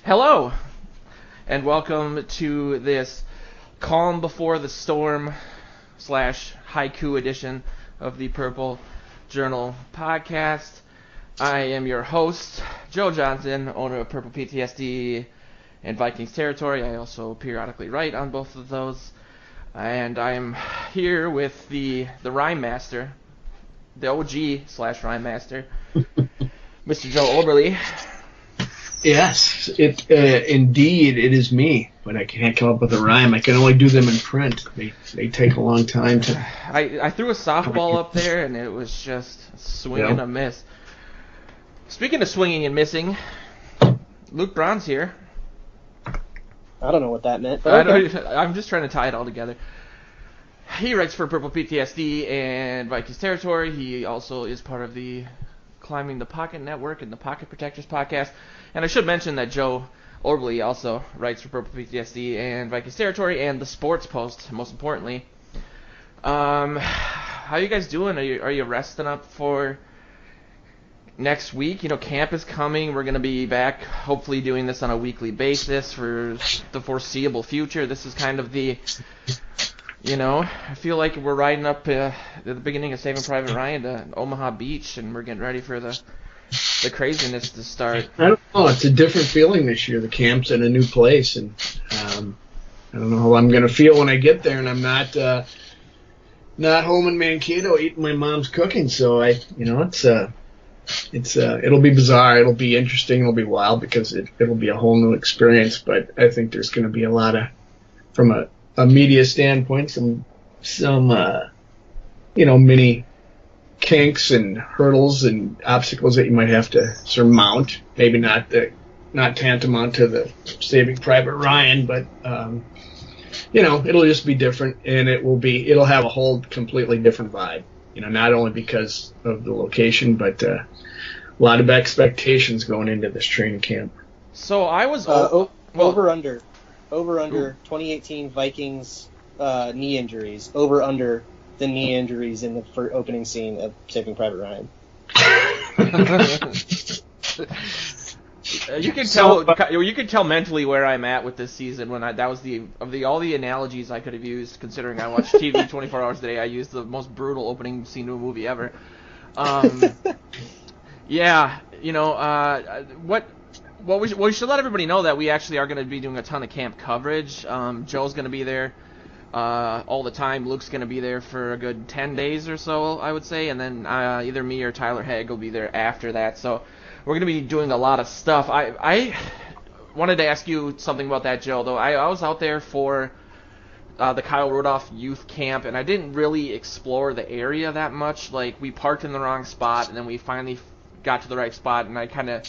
Hello, and welcome to this calm before the storm / haiku edition of the Purple Journal podcast. I am your host, Joe Johnson, owner of Purple PTSD and Vikings Territory. I also periodically write on both of those. And I am here with the rhyme master, the OG / rhyme master, Mr. Joe Oberly. Yes, indeed it is me, but I can't come up with a rhyme. I can only do them in print. They take a long time to. I threw a softball up there, and it was just swing and a miss. Speaking of swinging and missing, Luke Braun's here. I don't know what that meant. But okay. I'm just trying to tie it all together. He writes for Purple PTSD and Vikings Territory. He also is part of the Climbing the Pocket Network and the Pocket Protectors podcast. And I should mention that Joe Oberly also writes for Purple PTSD and Vikings Territory and the Sports Post, most importantly. How you guys doing? Are you resting up for next week? You know, camp is coming. We're going to be back hopefully doing this on a weekly basis for the foreseeable future. This is kind of the, I feel like we're riding up at the beginning of Saving Private Ryan to Omaha Beach, and we're getting ready for the craziness to start. I don't know. It's a different feeling this year. The camp's in a new place, and I don't know how I'm going to feel when I get there, and I'm not home in Mankato eating my mom's cooking. So it'll be bizarre. It'll be interesting. It'll be wild because it'll be a whole new experience. But I think there's going to be a lot of, from a media standpoint, some mini kinks and hurdles and obstacles that you might have to surmount. Maybe not tantamount to the Saving Private Ryan, but it'll just be different, and it'll have a whole completely different vibe. Not only because of the location, but a lot of expectations going into this training camp. So I was over under 2018 Vikings knee injuries, over under the knee injuries in the opening scene of Saving Private Ryan. You can tell mentally where I'm at with this season when that was all the analogies I could have used, considering I watch TV 24 hours a day. I used the most brutal opening scene to a movie ever. We should let everybody know that we actually are going to be doing a ton of camp coverage. Joe's going to be there all the time. Luke's going to be there for a good 10 days or so, I would say, and then either me or Tyler Haig will be there after that. So we're going to be doing a lot of stuff. I wanted to ask you something about that, Joe, though. I was out there for the Kyle Rudolph youth camp, and I didn't really explore the area that much. Like, we parked in the wrong spot, and then we finally got to the right spot, and I kind of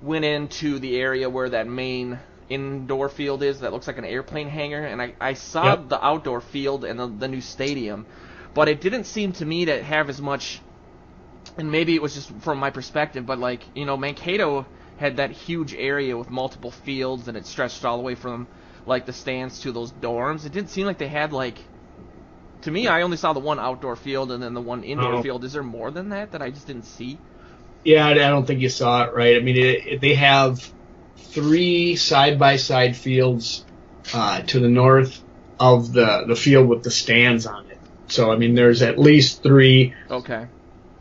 went into the area where that main indoor field is that looks like an airplane hangar, and I saw the outdoor field and the new stadium, but it didn't seem to me to have as much, and maybe it was just from my perspective, but Mankato had that huge area with multiple fields, and it stretched all the way from the stands to those dorms. It didn't seem like they had to me, I only saw the one outdoor field and then the one indoor field. Is there more than that I just didn't see? Yeah, I don't think you saw it right. I mean, they have 3 side-by-side fields to the north of the field with the stands on it. So, I mean, there's at least 3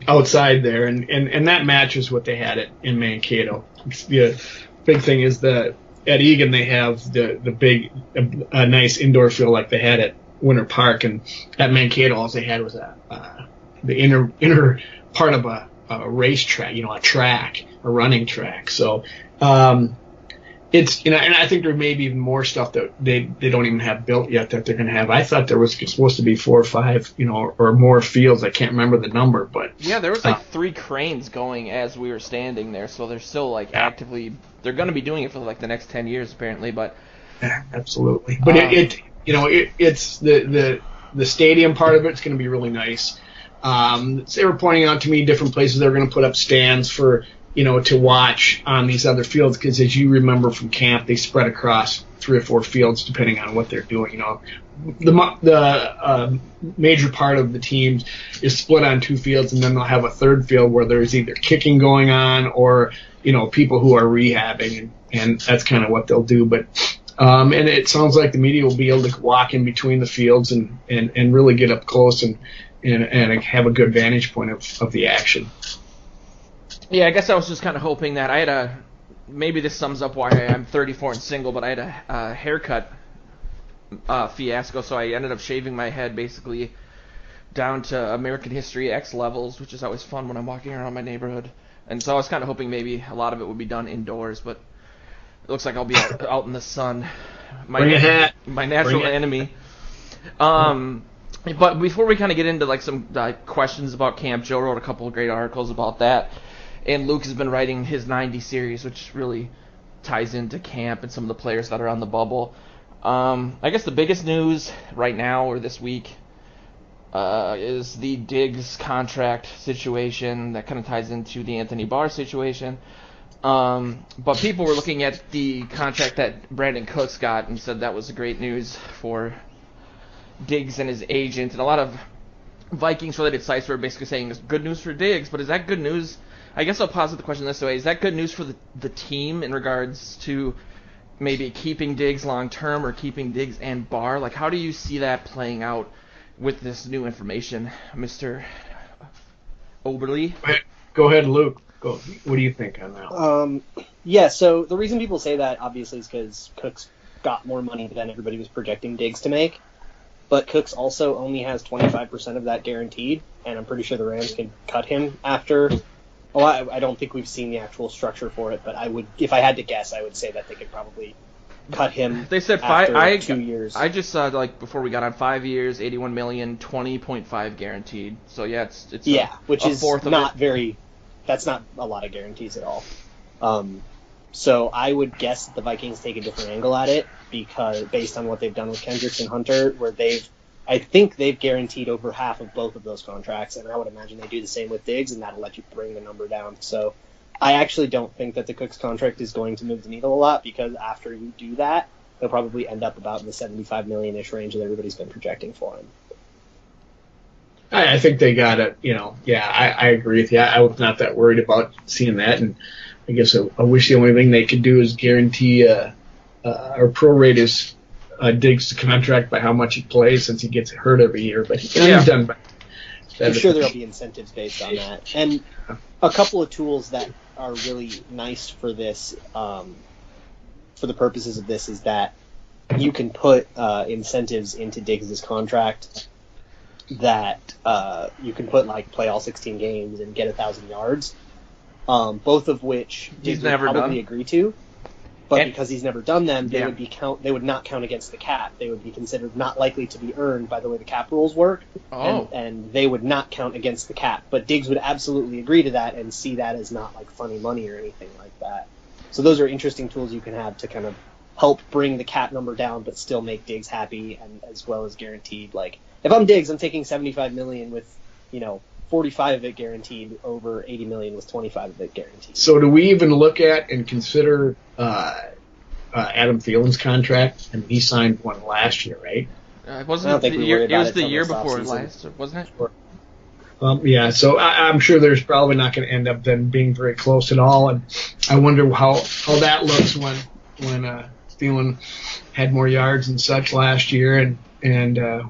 outside there, and that matches what they had in Mankato. The big thing is at Egan they have the big, nice indoor field like they had at Winter Park, and at Mankato all they had was the inner part of a racetrack, a running track. So it's, and I think there may be even more stuff that they don't even have built yet that they're going to have. I thought there was supposed to be 4 or 5, or more fields. I can't remember the number, but yeah, there was 3 cranes going as we were standing there. So they're still actively, they're going to be doing it for the next 10 years apparently. But yeah, absolutely. But it's the stadium part of it's going to be really nice. They were pointing out to me different places they were going to put up stands for to watch on these other fields, because as you remember from camp, they spread across 3 or 4 fields depending on what they're doing. The major part of the teams is split on 2 fields, and then they'll have a third field where there's either kicking going on or people who are rehabbing, and that's kind of what they'll do. But and it sounds like the media will be able to walk in between the fields and really get up close and have a good vantage point of the action. Yeah, I guess I was just kind of hoping that I had maybe this sums up why I'm 34 and single, but I had a haircut fiasco, so I ended up shaving my head basically down to American History X levels, which is always fun when I'm walking around my neighborhood. And so I was kind of hoping maybe a lot of it would be done indoors, but it looks like I'll be out in the sun. Bring a hat. My natural enemy. But before we kind of get into like some questions about camp, Joe wrote a couple of great articles about that, and Luke has been writing his 90 series, which really ties into camp and some of the players that are on the bubble. I guess the biggest news right now or this week is the Diggs contract situation that kind of ties into the Anthony Barr situation. But people were looking at the contract that Brandon Cooks got and said that was great news for Diggs and his agent. And a lot of Vikings-related sites were basically saying it's good news for Diggs, but is that good news? I guess I'll posit the question this way. Is that good news for the team in regards to maybe keeping Diggs long-term or keeping Diggs and Barr? Like, how do you see that playing out with this new information, Mr. Oberly? Go ahead, Luke. Go. What do you think on that? Yeah, so the reason people say that, obviously, is because Cooks got more money than everybody was projecting Diggs to make. But Cooks also only has 25% of that guaranteed, and I'm pretty sure the Rams can cut him after. Well, I don't think we've seen the actual structure for it, but if I had to guess, I would say that they could probably cut him. They said after 2 years. I just saw before we got on 5 years, $81 million, 20.5 guaranteed. So yeah, it's which a is fourth of not it. very. That's not a lot of guarantees at all. So I would guess that the Vikings take a different angle at it because based on what they've done with Kendricks and Hunter, where I think they've guaranteed over half of both of those contracts, and I would imagine they do the same with Diggs, and that'll let you bring the number down. So I actually don't think that the Cooks contract is going to move the needle a lot because after you do that, they'll probably end up about in the $75 million-ish range that everybody's been projecting for him. I think they got it. I agree with you. I was not that worried about seeing that, and I guess I wish the only thing they could do is guarantee or prorate his Diggs contract by how much he plays since he gets hurt every year. But he's done better. I'm sure there'll be incentives based on that. And a couple of tools that are really nice for this, for the purposes of this, is that you can put incentives into Diggs' contract that you can put play all 16 games and get 1,000 yards. Both of which Diggs would probably agree to, but because he's never done them, they would not count against the cap. They would be considered not likely to be earned by the way the cap rules work, and they would not count against the cap. But Diggs would absolutely agree to that and see that as not funny money or anything like that. So those are interesting tools you can have to kind of help bring the cap number down, but still make Diggs happy and as well as guaranteed. If I'm Diggs, I'm taking $75 million with 45 of it guaranteed over $80 million with 25 of it guaranteed. So do we even look at and consider Adam Thielen's contract? And he signed one last year, right? It wasn't the year. It was the year before last, wasn't it? Yeah. So I'm sure there's probably not going to end up then being very close at all. And I wonder how that looks when Thielen had more yards and such last year, and they're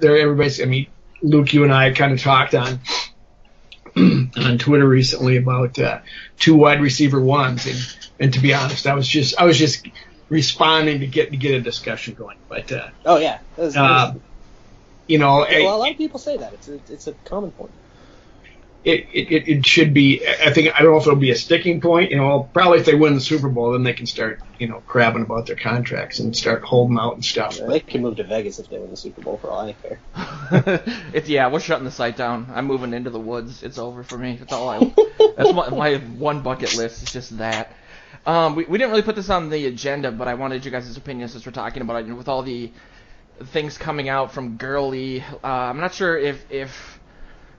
everybody's. I mean, Luke, you and I kind of talked on Twitter recently about 2 wide receiver ones, and to be honest, I was just responding to get a discussion going. But oh yeah, a lot of people say that it's a common point. It should be. I don't know if it'll be a sticking point. Probably if they win the Super Bowl, then they can start crabbing about their contracts and start holding out and stuff. Yeah, they can move to Vegas if they win the Super Bowl for all I care. We're shutting the site down. I'm moving into the woods. It's over for me. That's all that's my one bucket list. It's just that. We didn't really put this on the agenda, but I wanted you guys' opinions since we're talking about it. With all the things coming out from Gurley, I'm not sure if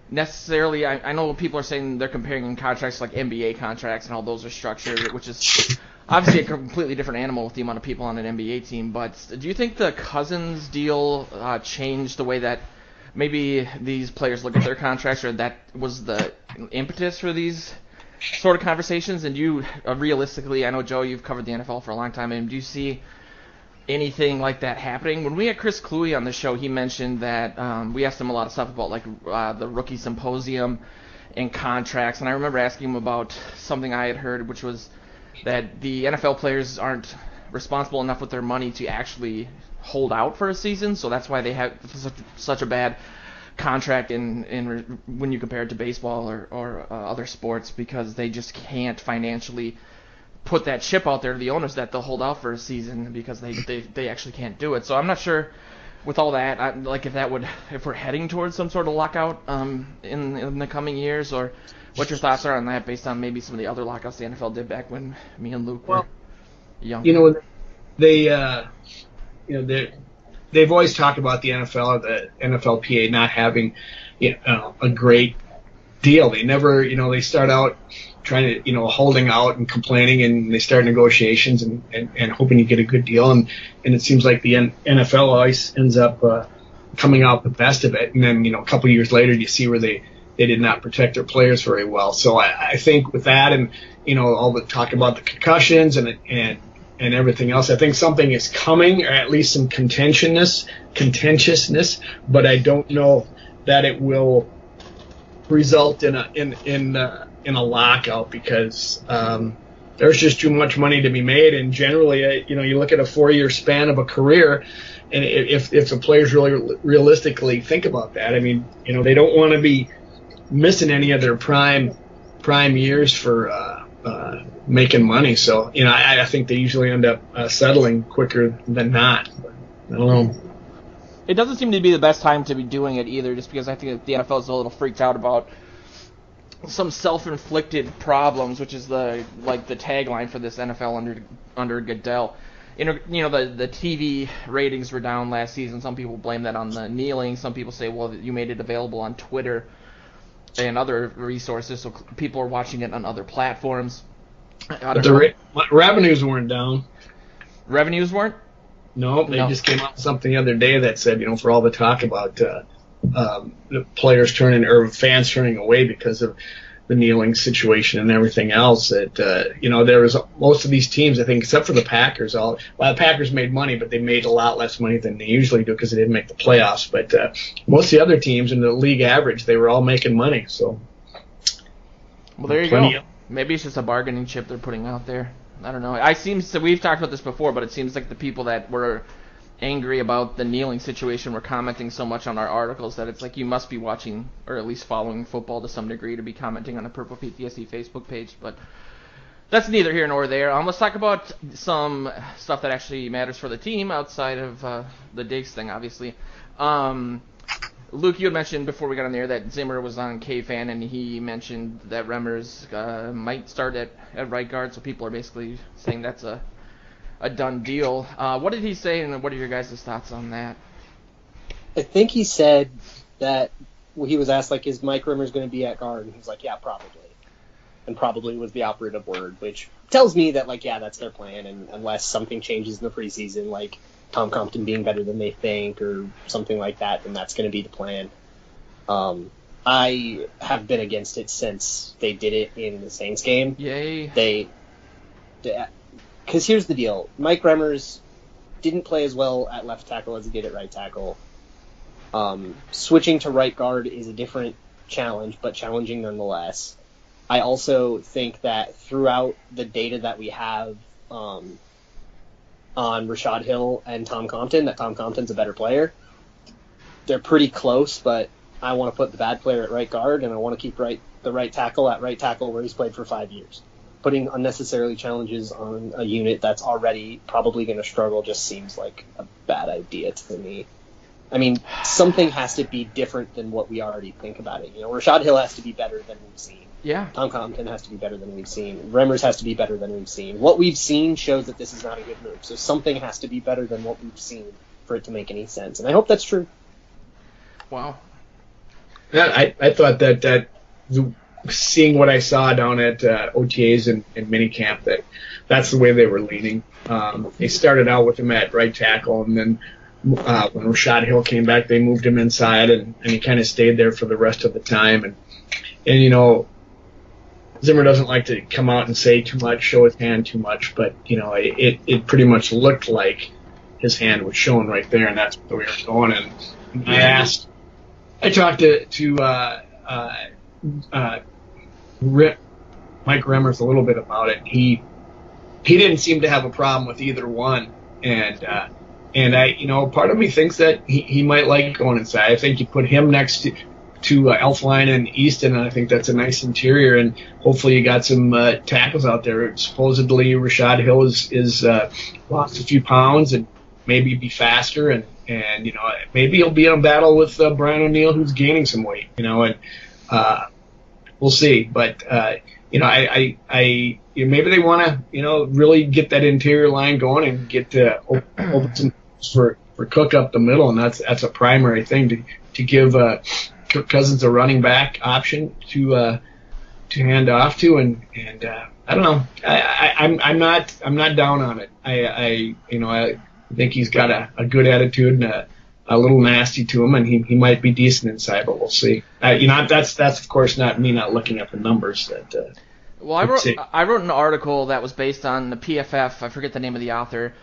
necessarily. I know people are saying they're comparing contracts like NBA contracts and how those are structured, which is obviously a completely different animal with the amount of people on an NBA team. But do you think the Cousins deal changed the way that maybe these players look at their contracts, or that was the impetus for these sort of conversations? And do you realistically, I know, Joe, you've covered the NFL for a long time, and do you see anything like that happening? When we had Chris Cluey on the show, he mentioned that we asked him a lot of stuff about like the rookie symposium and contracts, and I remember asking him about something I had heard, which was that the NFL players aren't responsible enough with their money to actually hold out for a season, so that's why they have such a bad contract in when you compare it to baseball or other sports, because they just can't financially put that chip out there to the owners that they'll hold out for a season, because they actually can't do it. So I'm not sure with all that, if we're heading towards some sort of lockout in the coming years, or what your thoughts are on that based on maybe some of the other lockouts the NFL did back when me and Luke were young. They've always talked about the NFL or the NFLPA not having a great deal. They never, they start out trying to, holding out and complaining, and they start negotiations and hoping you get a good deal. And it seems like the NFL always ends up coming out the best of it. And then, a couple of years later, you see where they did not protect their players very well. So I think with that and, all the talk about the concussions and everything else, I think something is coming, or at least some contentiousness, but I don't know that it will result in a lockout, because there's just too much money to be made. And generally, you look at a 4-year span of a career, and if the players really realistically think about that, I mean, they don't want to be missing any of their prime years for making money. So, I think they usually end up settling quicker than not. But I don't know. It doesn't seem to be the best time to be doing it either, just because I think the NFL is a little freaked out about some self-inflicted problems, which is the tagline for this NFL under Goodell. The TV ratings were down last season. Some people blame that on the kneeling. Some people say, well, you made it available on Twitter and other resources, so people are watching it on other platforms. But the revenues weren't down. Revenues weren't? No, they just came out with something the other day that said, for all the talk about the players fans turning away because of the kneeling situation and everything else, that there was most of these teams, I think, except for the Packers. The Packers made money, but they made a lot less money than they usually do because they didn't make the playoffs. But most of the other teams in the league average, they were all making money. So, well, there you go. Maybe it's just a bargaining chip they're putting out there. I don't know. We've talked about this before, but it seems like the people that were angry about the kneeling situation were commenting so much on our articles that it's like you must be watching or at least following football to some degree to be commenting on the Purple PTSD Facebook page. But that's neither here nor there. Let's talk about some stuff that actually matters for the team outside of the Diggs thing, obviously. Luke, you had mentioned before we got on the air that Zimmer was on K-Fan, and he mentioned that Remmers might start at right guard, so people are basically saying that's a done deal. What did he say, and what are your guys' thoughts on that? I think he said that he was asked, is Mike Remmers going to be at guard? And he was like, yeah, probably. And probably was the operative word, which tells me that, that's their plan, and unless something changes in the preseason, like Tom Compton being better than they think or something like that, then that's going to be the plan. I have been against it since they did it in the Saints game. Yay. Because here's the deal. Mike Remmers didn't play as well at left tackle as he did at right tackle. Switching to right guard is a different challenge, but challenging nonetheless. I also think that throughout the data that we have on Rashad Hill and Tom Compton, that Tom Compton's a better player. They're pretty close, but I want to put the bad player at right guard, and I want to keep the right tackle at right tackle where he's played for 5 years. Putting unnecessarily challenges on a unit that's already probably going to struggle just seems like a bad idea to me. I mean, something has to be different than what we already think about it. Rashad Hill has to be better than we've seen. Yeah. Tom Compton has to be better than we've seen. Remmers has to be better than we've seen. What we've seen shows that this is not a good move. So something has to be better than what we've seen for it to make any sense. And I hope that's true. Wow. I thought that seeing what I saw down at OTAs and minicamp, that's the way they were leaning. They started out with him at right tackle, and then when Rashad Hill came back, they moved him inside, and he kind of stayed there for the rest of the time. And you know, Zimmer doesn't like to come out and say too much, show his hand too much, but you know, it pretty much looked like his hand was showing right there, and that's where we were going. And I talked to Mike Remmers a little bit about it. He didn't seem to have a problem with either one, and I, you know, part of me thinks that he might like going inside. I think you put him next to Elflein and Easton, and I think that's a nice interior, and hopefully you got some tackles out there. Supposedly Rashad Hill is lost a few pounds and maybe be faster, and you know, maybe he'll be in a battle with Brian O'Neill, who's gaining some weight, you know, and we'll see. But you know, you know, maybe they want to, you know, really get that interior line going and get open some for Cook up the middle, and that's a primary thing to give Kirk Cousins a running back option to hand off to, and I don't know, I'm not down on it. I you know, I think he's got a good attitude and a little nasty to him, and he might be decent inside, but we'll see. You know, that's of course not me not looking at the numbers. Well, I wrote an article that was based on the PFF. I forget the name of the author.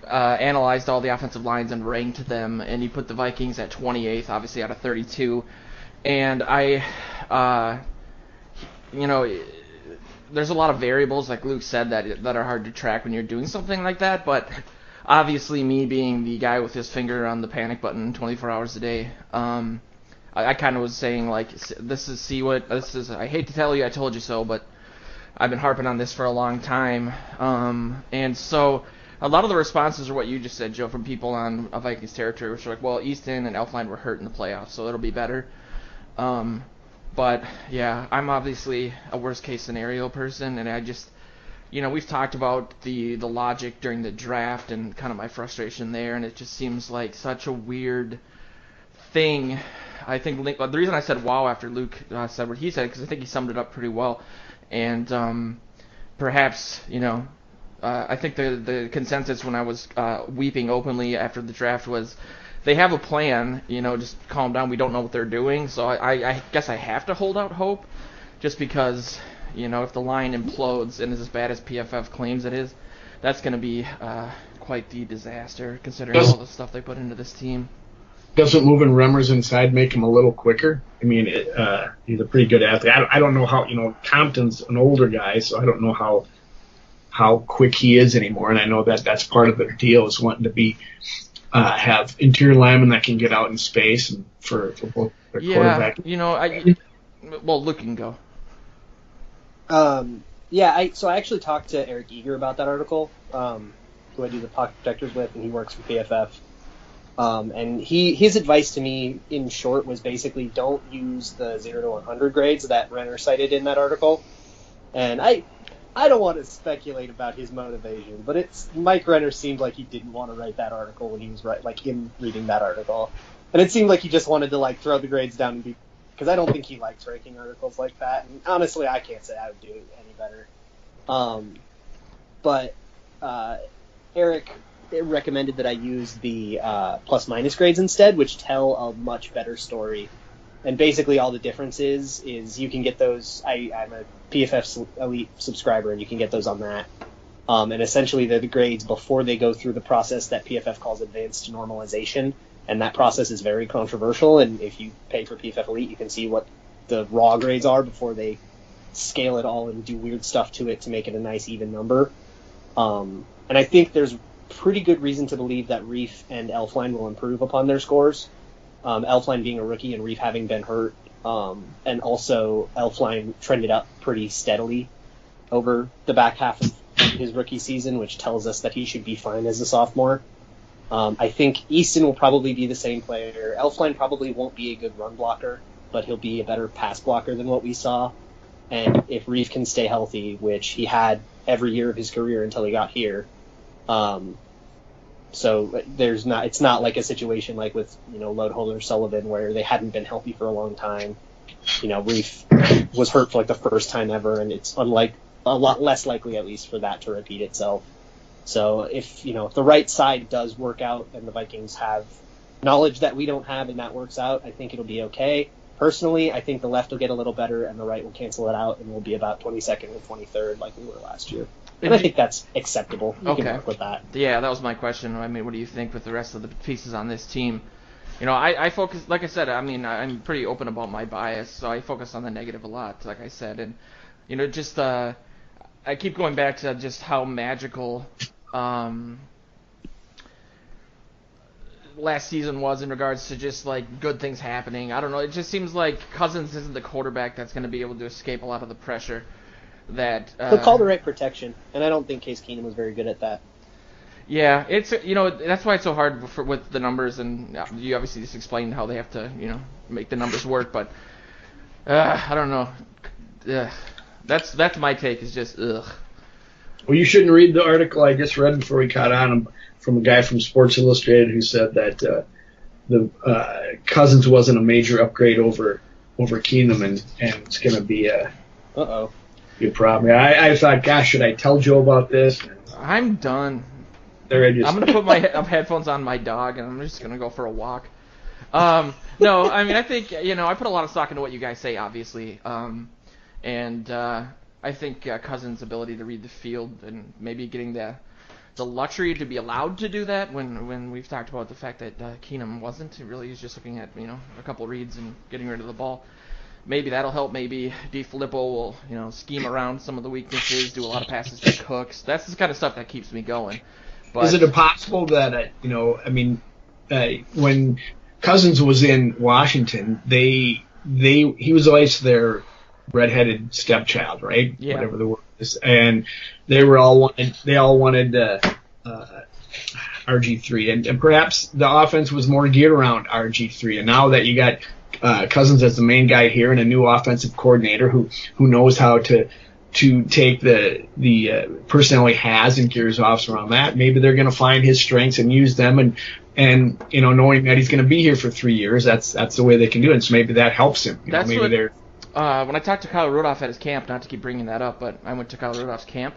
Analyzed all the offensive lines and ranked them, and he put the Vikings at 28th, obviously out of 32. And you know, there's a lot of variables, like Luke said, that are hard to track when you're doing something like that. But obviously, me being the guy with his finger on the panic button 24 hours a day, I kind of was saying, like, this is. I hate to tell you, I told you so, but I've been harping on this for a long time. And so a lot of the responses are what you just said, Joe, from people on Vikings territory, which are like, well, Easton and Elflein were hurt in the playoffs, so it'll be better. But yeah, I'm obviously a worst case scenario person, and I just, you know, we've talked about the logic during the draft and kind of my frustration there, and it just seems like such a weird thing. I think the reason I said wow after Luke said what he said, because I think he summed it up pretty well, and perhaps, you know, I think the consensus when I was weeping openly after the draft was they have a plan, you know, just calm down, we don't know what they're doing. So I guess I have to hold out hope, just because, you know, if the line implodes and is as bad as PFF claims it is, that's going to be quite the disaster, considering all the stuff they put into this team. Doesn't moving Remmers inside make him a little quicker? I mean, he's a pretty good athlete. I don't know how, you know, Compton's an older guy, so I don't know how quick he is anymore, and I know that's part of their deal, is wanting to be have interior linemen that can get out in space and for both their quarterback. Yeah, you know, well, Luke can go. Yeah, so I actually talked to Eric Eager about that article, who I do the pocket protectors with, and he works for PFF. And his advice to me, in short, was basically don't use the 0 to 100 grades that Renner cited in that article. And I don't want to speculate about his motivation, but Mike Renner seemed like he didn't want to write that article when he was reading that article, and it seemed like he just wanted to like throw the grades down and because I don't think he likes ranking articles like that. And honestly, I can't say I would do it any better. But Eric recommended that I use the plus-minus grades instead, which tell a much better story. And basically all the difference is you can get those. I'm a PFF Elite subscriber, and you can get those on that. And essentially they're the grades before they go through the process that PFF calls advanced normalization. And that process is very controversial. And if you pay for PFF Elite, you can see what the raw grades are before they scale it all and do weird stuff to it to make it a nice even number. And I think there's pretty good reason to believe that Reef and Elflein will improve upon their scores. Elflein being a rookie and Reef having been hurt. And also Elflein trended up pretty steadily over the back half of his rookie season, which tells us that he should be fine as a sophomore. I think Easton will probably be the same player. Elflein probably won't be a good run blocker, but he'll be a better pass blocker than what we saw. And if Reef can stay healthy, which he had every year of his career until he got here, So it's not like a situation like with, Lodeholder Sullivan where they hadn't been healthy for a long time. Reef was hurt for like the first time ever, and it's a lot less likely, at least, for that to repeat itself. So if the right side does work out and the Vikings have knowledge that we don't have and that works out, I think it'll be okay. Personally, I think the left will get a little better and the right will cancel it out and we'll be about 22nd or 23rd like we were last year. And I think that's acceptable. You can work with that. Yeah, that was my question. I mean, what do you think with the rest of the pieces on this team? I focus, like I said, I mean, I'm pretty open about my bias, so I focus on the negative a lot, like I said. And, I keep going back to just how magical last season was in regards to just, like, good things happening. I don't know. It just seems like Cousins isn't the quarterback that's going to be able to escape a lot of the pressure that... He'll call the right protection, and I don't think Case Keenum was very good at that. Yeah, it's that's why it's so hard with the numbers, and you obviously just explained how they have to make the numbers work. But I don't know. That's my take. Is just ugh. Well, you shouldn't read the article I just read before we caught on from a guy from Sports Illustrated who said that the Cousins wasn't a major upgrade over Keenum, and it's going to be a problem. I thought, gosh, should I tell Joe about this? I'm done. I'm going to put my headphones on my dog, and I'm just going to go for a walk. No, I mean, I think, I put a lot of stock into what you guys say, obviously. And I think Cousins' ability to read the field and maybe getting the luxury to be allowed to do that when we've talked about the fact that Keenum wasn't. It really is just looking at, a couple reads and getting rid of the ball. Maybe that'll help. Maybe DeFilippo will, scheme around some of the weaknesses, do a lot of passes to Cooks. That's the kind of stuff that keeps me going. But, is it possible that, when Cousins was in Washington, he was always their redheaded stepchild, right? Yeah. Whatever the word is. And they all wanted RG3. And perhaps the offense was more geared around RG3. And now that you got Cousins as the main guy here and a new offensive coordinator who knows how to take the personnel he has and gears off around that, maybe they're going to find his strengths and use them, and knowing that he's going to be here for 3 years, that's the way they can do it. So maybe that helps him. When I talked to Kyle Rudolph at his camp, not to keep bringing that up, but I went to Kyle Rudolph's camp.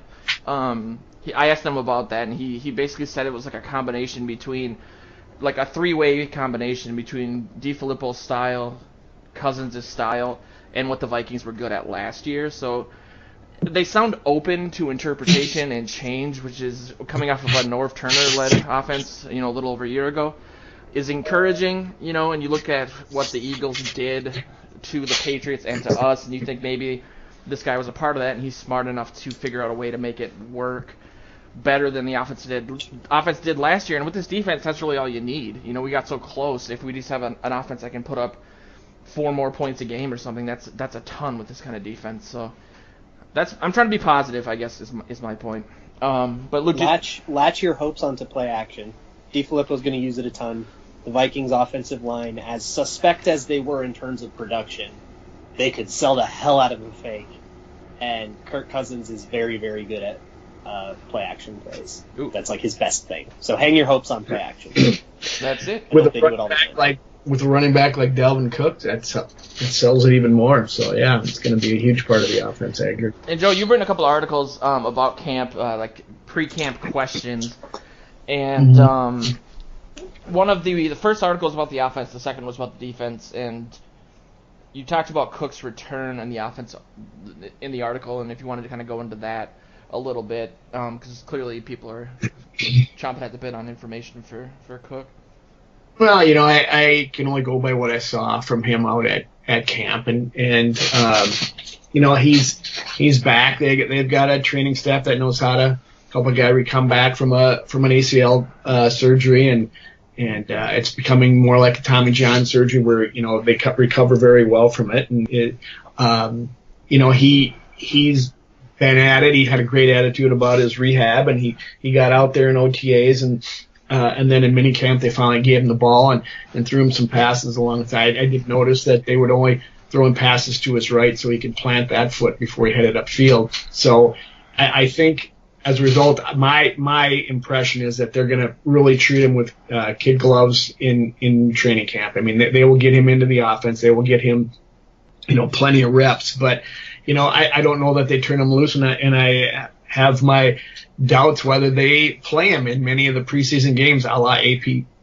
I asked him about that, and he basically said it was like a combination between, like a three-way combination between DeFilippo's style, Cousins' style, and what the Vikings were good at last year. So they sound open to interpretation and change, which is coming off of a Norv Turner-led offense, a little over a year ago, is encouraging, and you look at what the Eagles did to the Patriots and to us, and you think maybe this guy was a part of that, and he's smart enough to figure out a way to make it work better than the offense did last year. And with this defense, that's really all you need. We got so close. If we just have an offense that can put up 4 more points a game or something, that's a ton with this kind of defense. So I'm trying to be positive, I guess, is my point. But look, latch your hopes onto play action. DeFilippo's going to use it a ton. The Vikings offensive line, as suspect as they were in terms of production, they could sell the hell out of a fake. And Kirk Cousins is very, very good at play action plays. Ooh. That's like his best thing. So hang your hopes on play action. That's it. With a running back like Dalvin Cook, it sells it even more. So yeah, it's going to be a huge part of the offense, I agree. And Joe, you've written a couple of articles about camp, like pre-camp questions, and one of the first article was about the offense, the second was about the defense, and you talked about Cook's return and the offense in the article, and if you wanted to kind of go into that a little bit, because clearly people are chomping at the bit on information for Cook. Well, I can only go by what I saw from him out at camp, and he's back. They've got a training staff that knows how to help a guy come back from an ACL surgery, and it's becoming more like a Tommy John surgery where they recover very well from it, and he's been at it. He had a great attitude about his rehab, and he got out there in OTAs and then in minicamp they finally gave him the ball and threw him some passes alongside. I did notice that they would only throw him passes to his right so he could plant that foot before he headed upfield. So I think as a result, my impression is that they're going to really treat him with kid gloves in training camp. I mean, they will get him into the offense. They will get him, plenty of reps. But, I don't know that they turn him loose, and I have my doubts whether they play him in many of the preseason games, a la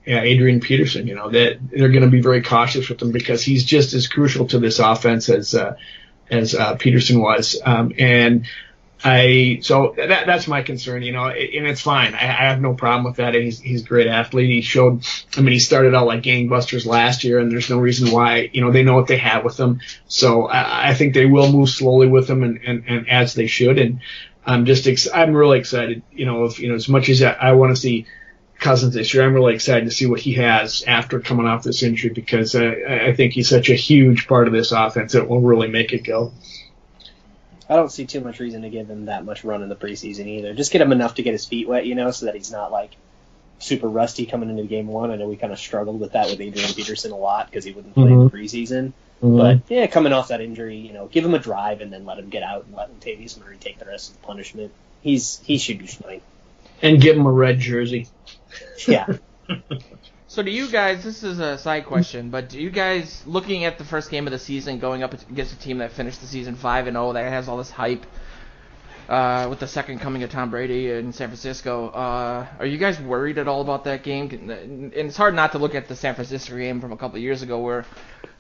Adrian Peterson. That they're going to be very cautious with him because he's just as crucial to this offense as Peterson was. So that's my concern, and it's fine. I have no problem with that. He's a great athlete. He started out like gangbusters last year, and there's no reason why, they know what they have with him. So I think they will move slowly with him and as they should. And I'm really excited, as much as I want to see Cousins this year, I'm really excited to see what he has after coming off this injury because I think he's such a huge part of this offense that will really make it go. I don't see too much reason to give him that much run in the preseason either. Just get him enough to get his feet wet, so that he's not like super rusty coming into game one. I know we kind of struggled with that with Adrian Peterson a lot because he wouldn't play in the preseason. Mm-hmm. But yeah, coming off that injury, give him a drive and then let him get out and let Latavius Murray take the rest of the punishment. He should be fine. And give him a red jersey. Yeah. So do you guys, this is a side question, but do you guys, looking at the first game of the season, going up against a team that finished the season 5-0, that has all this hype, with the second coming of Tom Brady in San Francisco, are you guys worried at all about that game? And it's hard not to look at the San Francisco game from a couple of years ago where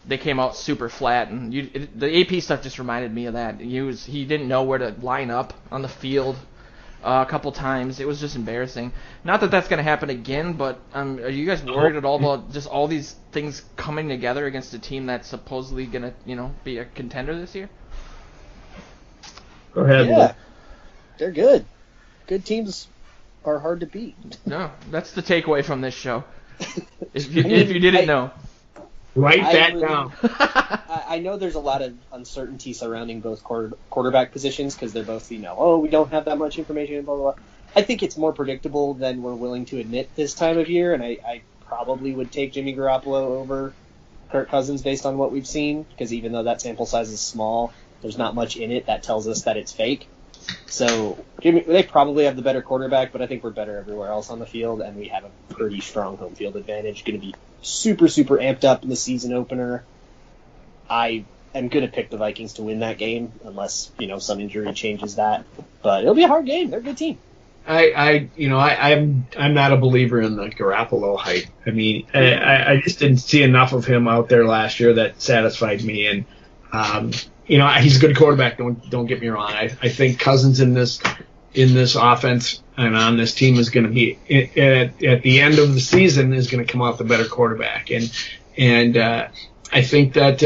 they came out super flat, and the AP stuff just reminded me of that. He didn't know where to line up on the field a couple times. It was just embarrassing. Not that that's going to happen again, but are you guys worried at all about just all these things coming together against a team that's supposedly going to, be a contender this year? Go ahead. Yeah, they're good. Good teams are hard to beat. No, that's the takeaway from this show. If you didn't know. Write that down. I know there's a lot of uncertainty surrounding both quarterback positions because they're both, we don't have that much information, blah, blah, blah. I think it's more predictable than we're willing to admit this time of year, and I probably would take Jimmy Garoppolo over Kirk Cousins based on what we've seen, because even though that sample size is small, there's not much in it that tells us that it's fake. So they probably have the better quarterback, but I think we're better everywhere else on the field, and we have a pretty strong home field advantage. Going to be super, super amped up in the season opener. I am going to pick the Vikings to win that game, unless some injury changes that. But it'll be a hard game. They're a good team. I'm not a believer in the Garoppolo hype. I mean, I just didn't see enough of him out there last year that satisfied me. And he's a good quarterback. Don't get me wrong. I think Cousins in this offense and on this team is going to be at the end of the season is going to come out the better quarterback. And I think that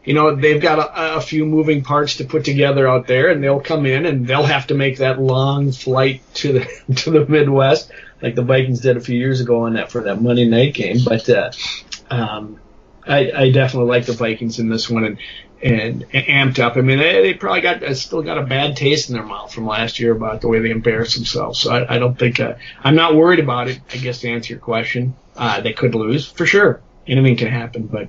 they've got a few moving parts to put together out there, and they'll come in and they'll have to make that long flight to the Midwest, like the Vikings did a few years ago for that Monday night game. But I definitely like the Vikings in this one and amped up. I mean, they probably still got a bad taste in their mouth from last year about the way they embarrassed themselves. So I don't think I'm not worried about it. I guess to answer your question, they could lose for sure. Anything can happen, but.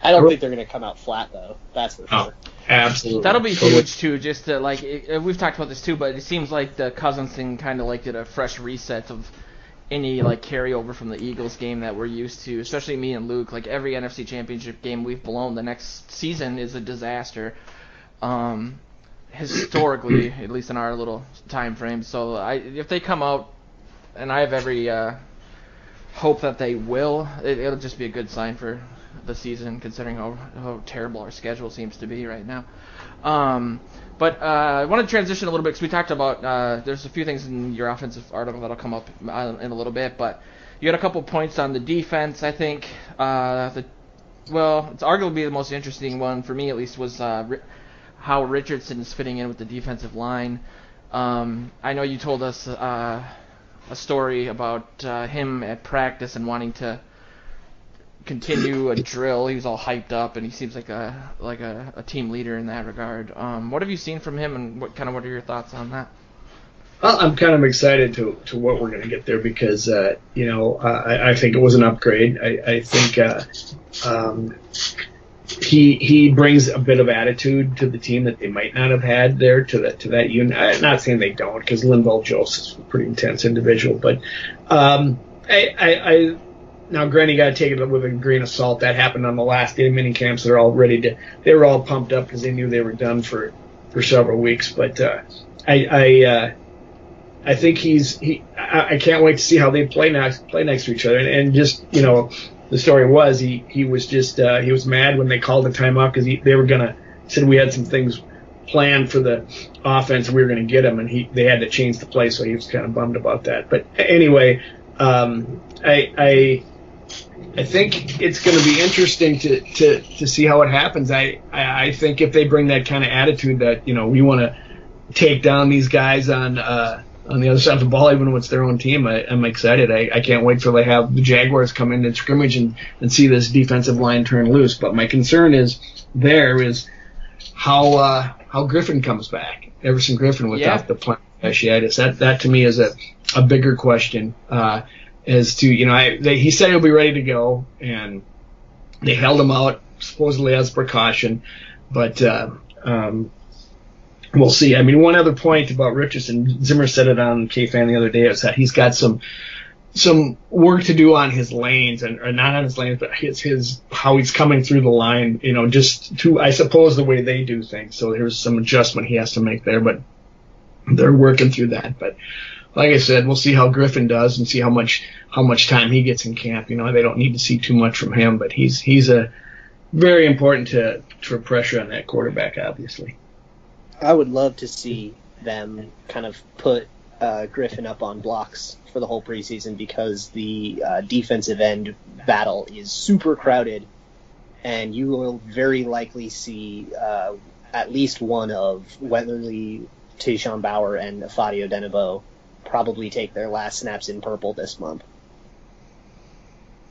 I don't think they're going to come out flat, though. That's for sure. Absolutely. That'll be huge, too, just to, we've talked about this, too, but it seems like the Cousins thing kind of, did a fresh reset of any, carryover from the Eagles game that we're used to, especially me and Luke. Every NFC Championship game we've blown, the next season is a disaster, historically, at least in our little time frame. So if they come out, and I have every hope that they will, it'll just be a good sign for the season, considering how terrible our schedule seems to be right now. But I want to transition a little bit because we talked about there's a few things in your offensive article that'll come up in a little bit, but you had a couple points on the defense. I think it's arguably the most interesting one for me, at least, was how Richardson is fitting in with the defensive line. I know you told us a story about him at practice and wanting to continue a drill. He was all hyped up, and he seems like a team leader in that regard. What have you seen from him, and what are your thoughts on that? Well, I'm kind of excited to what we're going to get there because I think it was an upgrade. I think he brings a bit of attitude to the team that they might not have had there to that unit. I'm not saying they don't, because Linval Joseph's a pretty intense individual, but I now granted, you got to take it with a grain of salt. That happened on the last day of mini camps. They were all pumped up because they knew they were done for several weeks. But I think I can't wait to see how they play next to each other. And just, the story was he was just he was mad when they called the timeout because they were gonna said we had some things planned for the offense and we were gonna get him, and they had to change the play, so he was kind of bummed about that. But anyway, I think it's going to be interesting to see how it happens. I think if they bring that kind of attitude that we want to take down these guys on the other side of the ball, even when it's their own team, I'm excited. I can't wait till they have the Jaguars come in and scrimmage and see this defensive line turn loose. But my concern is how Griffin comes back. Everson Griffin without the plantar fasciitis. That to me is a bigger question. As to, he said he'll be ready to go, and they held him out supposedly as precaution, but we'll see. I mean, one other point about Richardson, Zimmer said it on K-Fan the other day, is that he's got some work to do on his lanes, or not on his lanes, but his how he's coming through the line, just to, I suppose, the way they do things. So there's some adjustment he has to make there, but they're working through that. But like I said, we'll see how Griffin does and see how much time he gets in camp. They don't need to see too much from him, but he's a very important for pressure on that quarterback, obviously. I would love to see them kind of put Griffin up on blocks for the whole preseason, because the defensive end battle is super crowded, and you will very likely see at least one of Weatherly, Tayshaun Bauer, and Fadio Denebo probably take their last snaps in purple this month.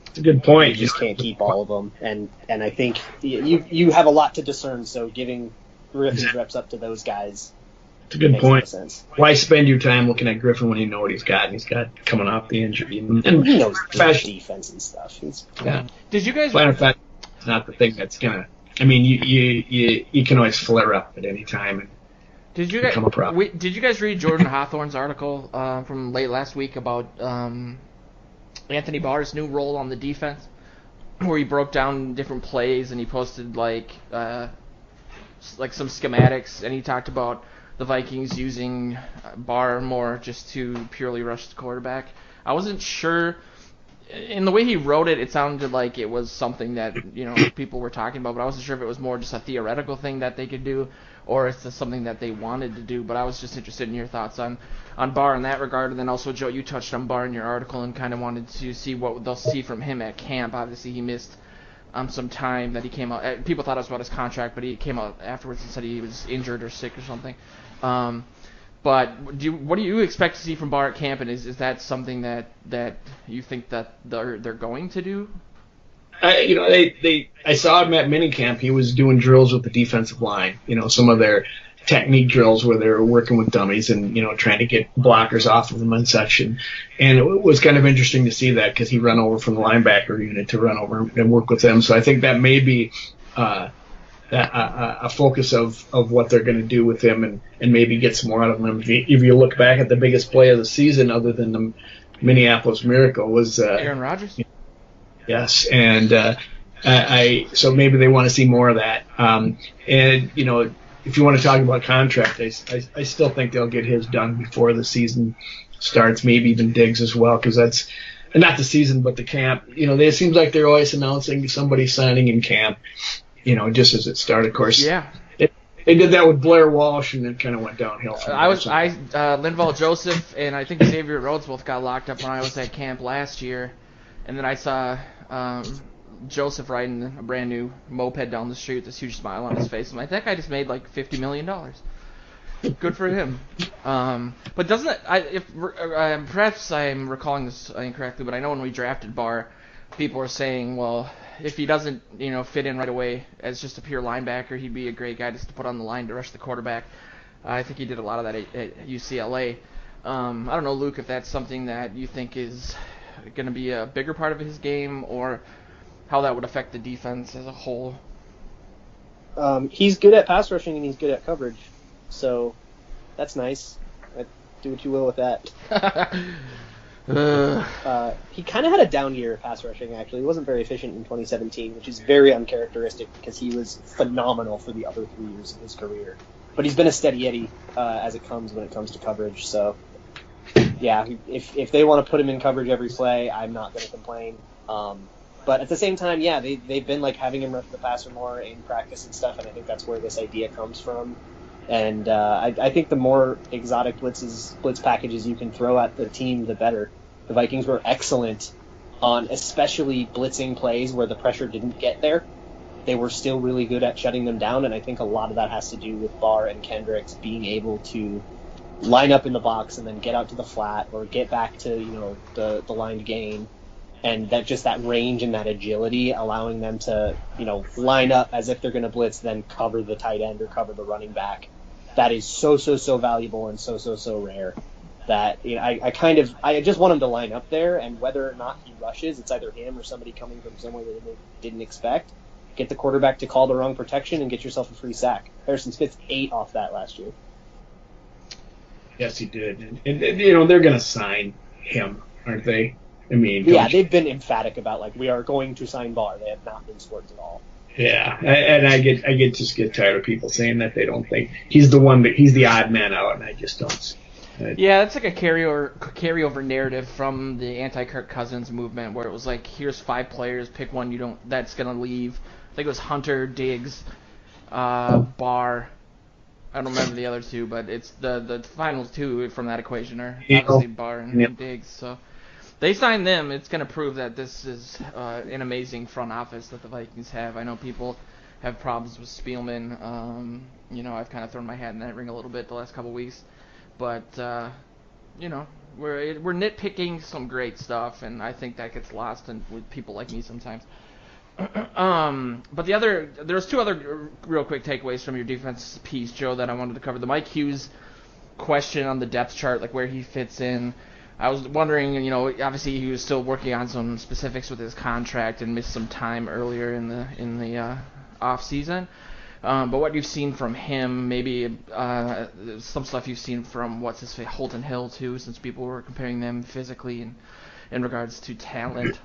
That's a good point. You just can't keep all of them, and I think you have a lot to discern. So giving Griffin's reps up to those guys. It's a good point. Sense. Why spend your time looking at Griffin when you know what he's got? And he's got coming off the injury. And he knows defense and stuff. Did you guys? Matter of fact, it's not the thing that's gonna. I mean, you can always flare up at any time. And did you guys read Jordan Hawthorne's article from late last week about Anthony Barr's new role on the defense, where he broke down different plays and he posted like some schematics, and he talked about the Vikings using Barr more just to purely rush the quarterback? I wasn't sure. In the way he wrote it, it sounded like it was something that people were talking about, but I wasn't sure if it was more just a theoretical thing that they could do, or if it's something that they wanted to do. But I was just interested in your thoughts on Barr in that regard. And then also, Joe, you touched on Barr in your article and kind of wanted to see what they'll see from him at camp. Obviously, he missed some time that he came out. People thought it was about his contract, but he came out afterwards and said he was injured or sick or something. But what do you expect to see from Barr at camp, and is that something that you think that they're going to do? I saw him at minicamp. He was doing drills with the defensive line. Some of their technique drills where they were working with dummies and trying to get blockers off of them and such. And it was kind of interesting to see that, because he ran over from the linebacker unit to run over and work with them. So I think that may be a focus of what they're going to do with him, and maybe get some more out of him. If you look back at the biggest play of the season, other than the Minneapolis Miracle, was Aaron Rodgers. Yes, and so maybe they want to see more of that. And if you want to talk about contract, I still think they'll get his done before the season starts. Maybe even Diggs as well, because that's not the season but the camp. It seems like they're always announcing somebody signing in camp. Just as it started, of course. Yeah. They did that with Blair Walsh, and it kind of went downhill from there. Linval Joseph and I think Xavier Rhodes both got locked up when I was at camp last year, and then I saw Joseph riding a brand new moped down the street with this huge smile on his face. I'm like, that guy just made like $50 million. Good for him. But doesn't it? Perhaps I'm recalling this incorrectly, but I know when we drafted Barr, people were saying, well, if he doesn't, fit in right away as just a pure linebacker, he'd be a great guy just to put on the line to rush the quarterback. I think he did a lot of that at UCLA. I don't know, Luke, if that's something that you think is going to be a bigger part of his game, or how that would affect the defense as a whole. He's good at pass rushing and he's good at coverage, so that's nice. Do what you will with that. He kind of had a down year of pass rushing, actually. He wasn't very efficient in 2017, which is very uncharacteristic because he was phenomenal for the other 3 years of his career. But he's been a steady Eddie as it comes when it comes to coverage. So, yeah, if they want to put him in coverage every play, I'm not going to complain. But at the same time, yeah, they've been like having him rush the passer more in practice and stuff, and I think that's where this idea comes from. And I think the more exotic blitz packages you can throw at the team, the better. The Vikings were excellent on especially blitzing plays where the pressure didn't get there. They were still really good at shutting them down, and I think a lot of that has to do with Barr and Kendricks being able to line up in the box and then get out to the flat or get back to the line to gain, and that range and that agility allowing them to line up as if they're going to blitz, then cover the tight end or cover the running back. That is so valuable and so rare that I just want him to line up there, and whether or not he rushes, it's either him or somebody coming from somewhere that they didn't expect. Get the quarterback to call the wrong protection and get yourself a free sack. Harrison Smith 8 off that last year. Yes, he did, and they're going to sign him, aren't they? I mean, yeah, they've been emphatic about we are going to sign Barr. They have not been swerved at all. Yeah, and I get tired of people saying that they don't think he's the odd man out, and I just don't. Yeah, that's like a carryover narrative from the anti-Kirk Cousins movement, where it was like, here's 5 players, pick one that's gonna leave. I think it was Hunter, Diggs, Barr. I don't remember the other 2, but it's the final 2 from that equation are obviously Barr and Diggs. So they signed them. It's going to prove that this is an amazing front office that the Vikings have. I know people have problems with Spielman. I've kind of thrown my hat in that ring a little bit the last couple weeks. But, we're nitpicking some great stuff, and I think that gets lost with people like me sometimes. But there's 2 other real quick takeaways from your defense piece, Joe, that I wanted to cover. The Mike Hughes question on the depth chart, like where he fits in. I was wondering, obviously he was still working on some specifics with his contract and missed some time earlier in the off season. But what you've seen from him, maybe some stuff you've seen from Holton Hill too, since people were comparing them physically in regards to talent.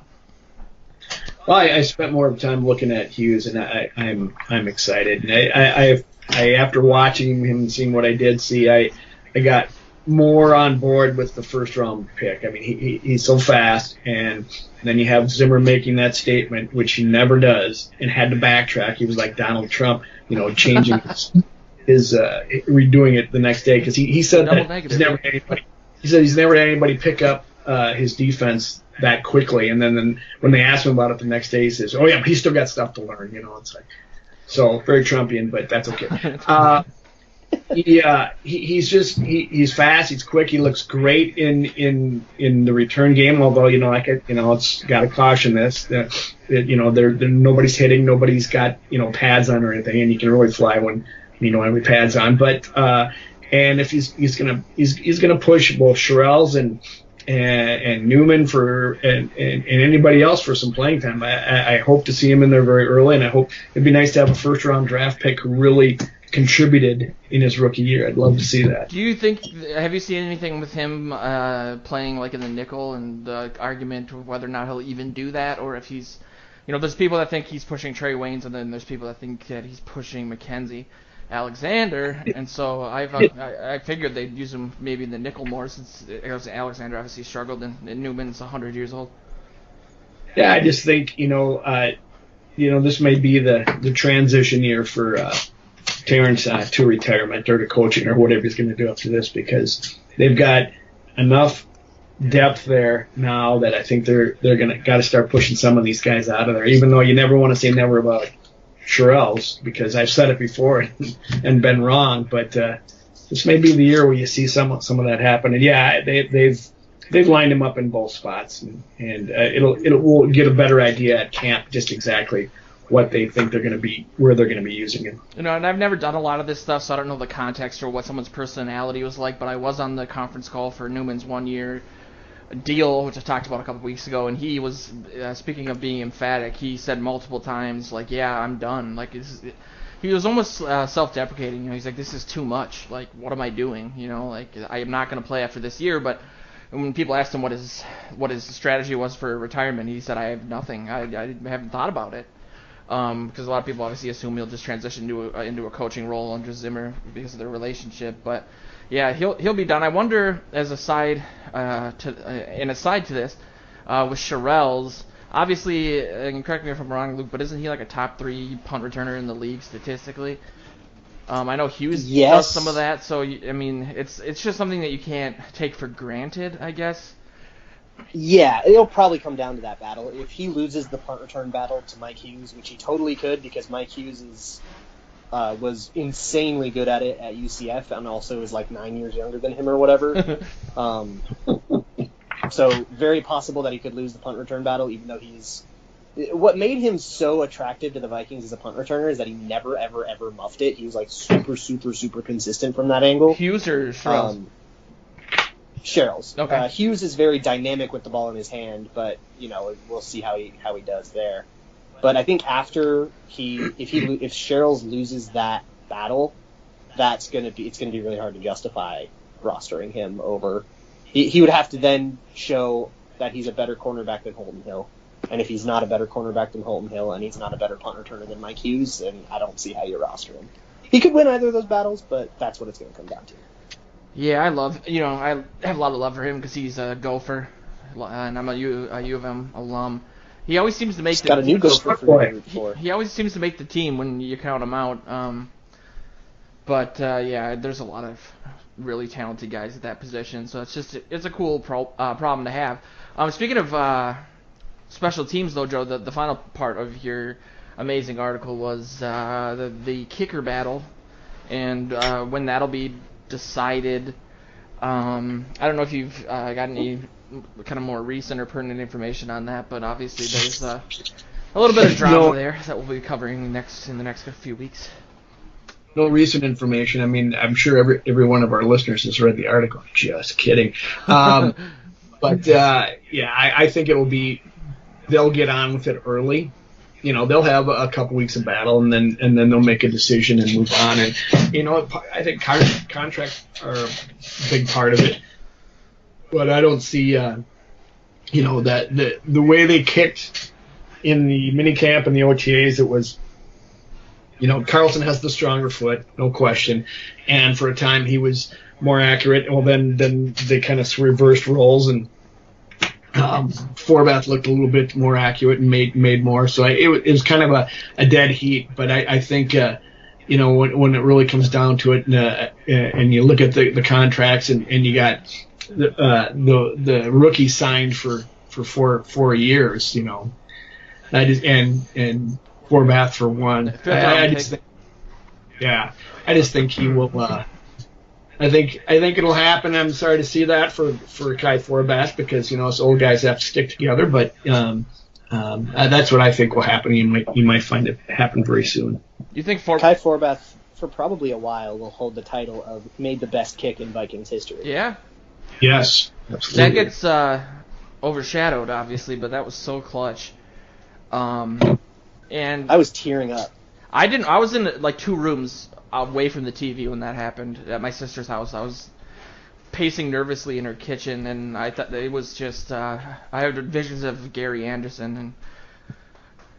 Well, I spent more time looking at Hughes, and I'm excited. And I after watching him and seeing what I did see, I got more on board with the first round pick. I mean, he's so fast, and then you have Zimmer making that statement, which he never does, and had to backtrack. He was like Donald Trump, changing his redoing it the next day, because he said that he's never had anybody pick up his defense that quickly, and then when they asked him about it the next day, he says, "Oh yeah, but he's still got stuff to learn." It's like, so very Trumpian, but that's okay. He's fast, he's quick, he looks great in the return game. Although it's got to caution this that nobody's hitting, nobody's got pads on or anything, and you can really fly when with pads on. But and if he's gonna push both Sherrells and Newman and anybody else for some playing time. I hope to see him in there very early, and I hope it'd be nice to have a first round draft pick who really contributed in his rookie year. I'd love to see that. Have you seen anything with him playing like in the nickel, and the argument of whether or not he'll even do that, or if he's, there's people that think he's pushing Trey Waynes, and then there's people that think that he's pushing Mackenzie Alexander, and so I figured they'd use him maybe in the nickel more, since Alexander obviously struggled, and Newman's 100 years old. Yeah, I just think this may be the transition year for Terrence to retirement or to coaching or whatever he's going to do after this, because they've got enough depth there now that I think they're got to start pushing some of these guys out of there. Even though you never want to say never about Sherrells, because I've said it before and been wrong, but this may be the year where you see some of that happen. And yeah, they've lined him up in both spots, and we'll get a better idea at camp just exactly what they think they're going to be, where they're going to be using him. And I've never done a lot of this stuff, so I don't know the context or what someone's personality was like, but I was on the conference call for Newman's 1-year deal, which I talked about a couple weeks ago, and he was, speaking of being emphatic, he said multiple times, like, yeah, I'm done. Like, he was almost self-deprecating. You know, he's like, this is too much. Like, what am I doing? You know, like, I am not going to play after this year. But when people asked him what his strategy was for retirement, he said, I have nothing. I haven't thought about it. Because a lot of people obviously assume he'll just transition into a coaching role under Zimmer because of their relationship. But yeah, he'll be done. I wonder, as a side to this, with Sherrell's. Obviously, and correct me if I'm wrong, Luke, but isn't he like a top 3 punt returner in the league statistically? I know Hughes does some of that, so I mean, it's just something that you can't take for granted, I guess. Yeah, it'll probably come down to that battle. If he loses the punt return battle to Mike Hughes, which he totally could, because Mike Hughes was insanely good at it at UCF, and also is like 9 years younger than him or whatever. So very possible that he could lose the punt return battle, even though what made him so attractive to the Vikings as a punt returner is that he never, ever, ever muffed it. He was like super, super, super consistent from that angle. Hughes or Sherrell's? Sherrell's. Okay. Hughes is very dynamic with the ball in his hand, but you know, we'll see how he does there. But I think after if Sherrell's loses that battle, it's gonna be really hard to justify rostering him over. He would have to then show that he's a better cornerback than Holton Hill. And if he's not a better cornerback than Holton Hill and he's not a better punt returner than Mike Hughes, then I don't see how you roster him. He could win either of those battles, but that's what it's going to come down to. Yeah, I have a lot of love for him because he's a Gopher, and I'm a U of M alum. He always seems to make got a new Gopher for he always seems to make the team when you count him out. But there's a lot of really talented guys at that position, so it's a cool problem to have. Speaking of special teams, though, Joe, the final part of your amazing article was the kicker battle, and when that'll be decided. I don't know if you've got any kind of more recent or pertinent information on that, but obviously there's a little bit of drama there that we'll be covering in the next few weeks. No recent information. I mean, I'm sure every one of our listeners has read the article. Just kidding. But I think they'll get on with it early. You know, they'll have a couple weeks of battle, and then they'll make a decision and move on. And you know, I think contracts are a big part of it. But I don't see, that the way they kicked in the minicamp and the OTAs, it was. You know, Carlson has the stronger foot, no question. And for a time, he was more accurate. Well, then they kind of reversed roles, and Forbath looked a little bit more accurate and made more. So it was kind of a dead heat. But I think, when it really comes down to it, and you look at the contracts, and you got the rookie signed for 4 years, you know, and Forbath for 1. I just think he will. I think it'll happen. I'm sorry to see that for Kai Forbath, because us old guys have to stick together. But that's what I think will happen. You might find it happen very soon. You think Kai Forbath for probably a while will hold the title of made the best kick in Vikings history? Yeah. Yes. Absolutely. That gets overshadowed, obviously, but that was so clutch. And I was tearing up. I was in like 2 rooms away from the TV when that happened at my sister's house. I was pacing nervously in her kitchen, and I thought it was just I had visions of Gary Anderson, and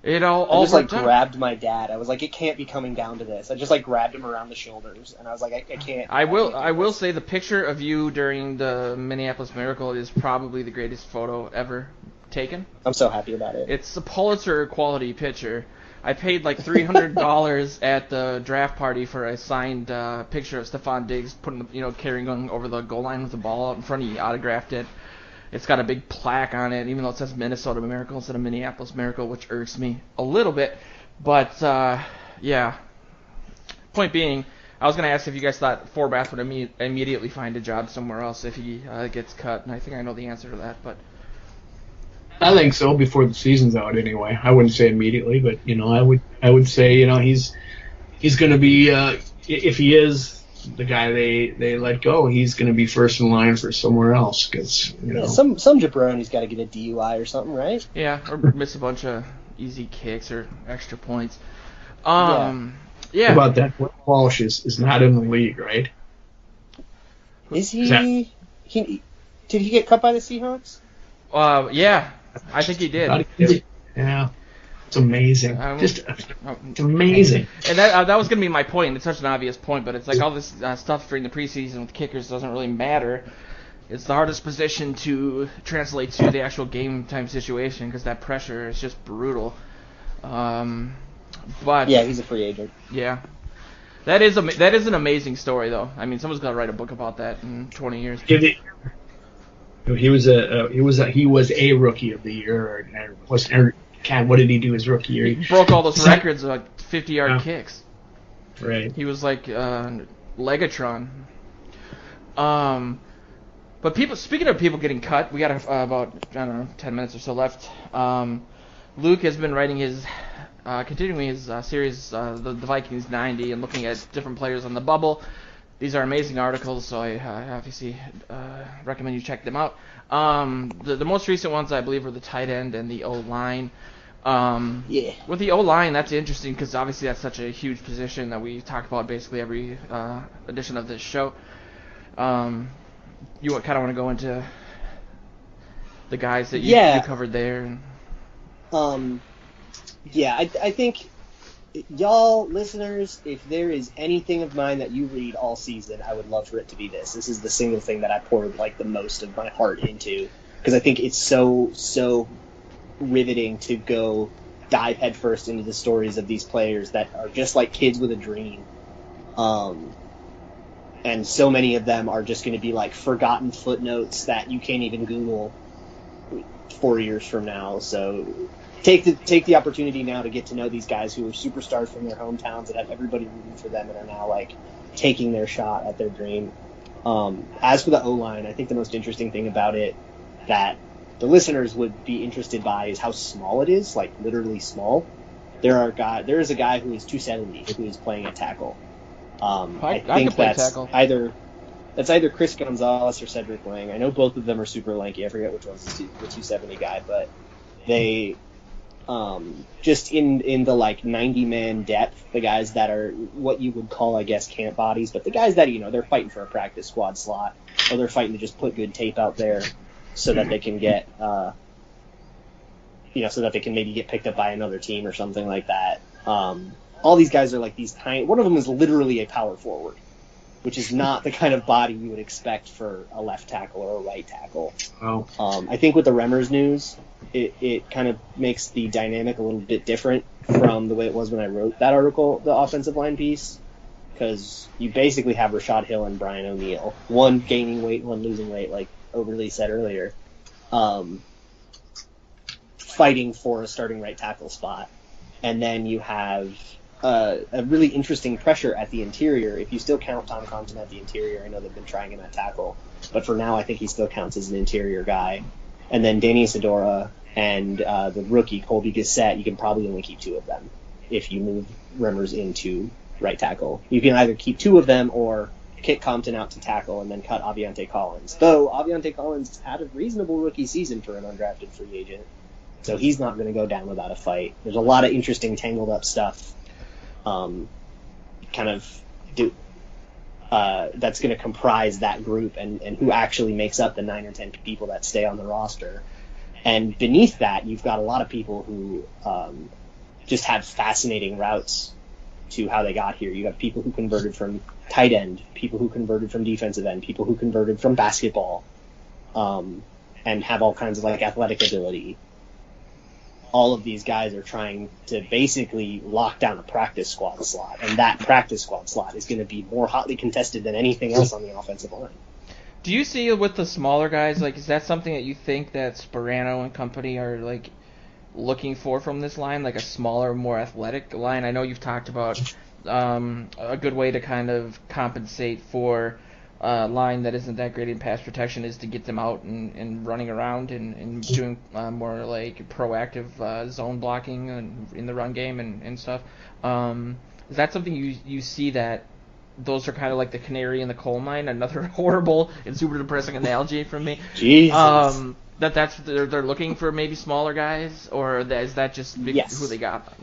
it all I just grabbed my dad. I was like, it can't be coming down to this. I just grabbed him around the shoulders, and I was like, I can't. I will say the picture of you during the Minneapolis Miracle is probably the greatest photo ever taken. I'm so happy about it. It's a Pulitzer quality picture. I paid like $300 at the draft party for a signed picture of Stefon Diggs carrying on over the goal line with the ball out in front of you. Autographed it. It's got a big plaque on it, even though it says Minnesota Miracle instead of Minneapolis Miracle, which irks me a little bit. But yeah. Point being, I was going to ask if you guys thought Forbath would immediately find a job somewhere else if he gets cut, and I think I know the answer to that, but. I think so, before the season's out anyway. I wouldn't say immediately, but I would say he's going to be if he is the guy they let go, he's going to be first in line for somewhere else, because some jabroni's got to get a DUI or something, right? Yeah, or miss a bunch of easy kicks or extra points. Yeah. How about that? Walsh is not in the league, right? Is he? Did he get cut by the Seahawks? Yeah, I think he did. Yeah. It's amazing. It's amazing. And that was going to be my point. It's such an obvious point, but it's like all this stuff during the preseason with kickers doesn't really matter. It's the hardest position to translate to the actual game time situation because that pressure is just brutal. But yeah, he's a free agent. Yeah, that is an amazing story, though. I mean, someone's got to write a book about that in 20 years. He was a rookie of the year, or God, what did he do his rookie year? He broke all those records of like 50-yard kicks. Right. He was like Legatron. But speaking of people getting cut, we got about 10 minutes or so left. Luke has been writing continuing his series, the Vikings 90, and looking at different players on the bubble. These are amazing articles, so I obviously recommend you check them out. The most recent ones, I believe, were the tight end and the O-line. Yeah. With the O-line, that's interesting because obviously that's such a huge position that we talk about basically every edition of this show. You kind of want to go into the guys that you covered there. I think y'all listeners, if there is anything of mine that you read all season, I would love for it to be this. This is the single thing that I poured like the most of my heart into because I think it's so riveting to go dive headfirst into the stories of these players that are just like kids with a dream. And so many of them are just going to be like forgotten footnotes that you can't even Google 4 years from now. So take the opportunity now to get to know these guys who are superstars from their hometowns that have everybody rooting for them and are now like taking their shot at their dream. As for the O-line, I think the most interesting thing about it that the listeners would be interested by is how small it is, like literally small. There is a guy who is 270 who is playing at tackle. I think that's either Chris Gonzalez or Cedric Lang. I know both of them are super lanky. I forget which one's the 270 guy, but they just in the like 90-man depth, the guys that are what you would call, I guess, camp bodies, but the guys that they're fighting for a practice squad slot, or they're fighting to just put good tape out there so that they can get so that they can maybe get picked up by another team or something like that. All these guys are like these tiny. One of them is literally a power forward, which is not the kind of body you would expect for a left tackle or a right tackle. Oh. I think with the Remmers news, it kind of makes the dynamic a little bit different from the way it was when I wrote that article, the offensive line piece, because you basically have Rashad Hill and Brian O'Neill, one gaining weight, one losing weight, like Overly said earlier, fighting for a starting right tackle spot. And then you have a really interesting pressure at the interior. If you still count Tom Compton at the interior, I know they've been trying him at tackle, but for now I think he still counts as an interior guy. And then Danny Isidora and the rookie Colby Gissett, you can probably only keep two of them if you move Remmers into right tackle. You can either keep two of them or kick Compton out to tackle and then cut Aviante Collins. Though Aviante Collins had a reasonable rookie season for an undrafted free agent, so he's not going to go down without a fight. There's a lot of interesting tangled up stuff that's going to comprise that group and who actually makes up the 9 or 10 people that stay on the roster. And beneath that, you've got a lot of people who just have fascinating routes to how they got here. You have people who converted from tight end, people who converted from defensive end, people who converted from basketball, and have all kinds of like athletic ability. All of these guys are trying to basically lock down a practice squad slot, and that practice squad slot is going to be more hotly contested than anything else on the offensive line. Do you see with the smaller guys, like, is that something that you think that Sperano and company are like looking for from this line, like a smaller, more athletic line? I know you've talked about a good way to kind of compensate for a line that isn't that great in pass protection is to get them out and running around and doing more like proactive zone blocking in the run game and stuff. Is that something you see that those are kind of like the canary in the coal mine? Another horrible and super depressing analogy from me. Jesus. That's they're looking for maybe smaller guys, or is that just Yes. who they got?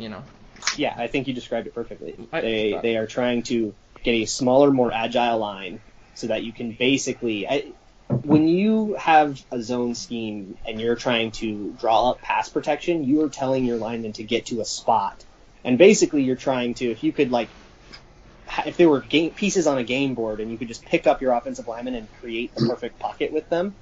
Yeah, I think you described it perfectly. They are trying to get a smaller, more agile line so that you can basically... when you have a zone scheme and you're trying to draw up pass protection, you are telling your linemen to get to a spot. And basically you're trying to, if you could if there were pieces on a game board and you could just pick up your offensive linemen and create the perfect pocket with them,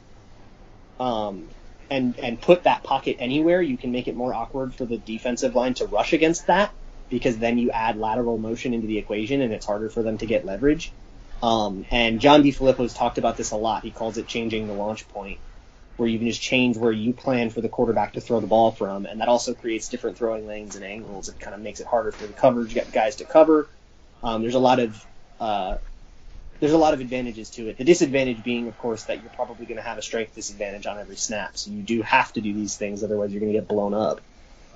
and put that pocket anywhere, you can make it more awkward for the defensive line to rush against that, because then you add lateral motion into the equation and it's harder for them to get leverage. And John DeFilippo's talked about this a lot. He calls it changing the launch point, where you can just change where you plan for the quarterback to throw the ball from, and that also creates different throwing lanes and angles. It kind of makes it harder for the coverage guys to cover. There's a lot of advantages to it. The disadvantage being, of course, that you're probably going to have a strength disadvantage on every snap. So you do have to do these things, otherwise you're going to get blown up.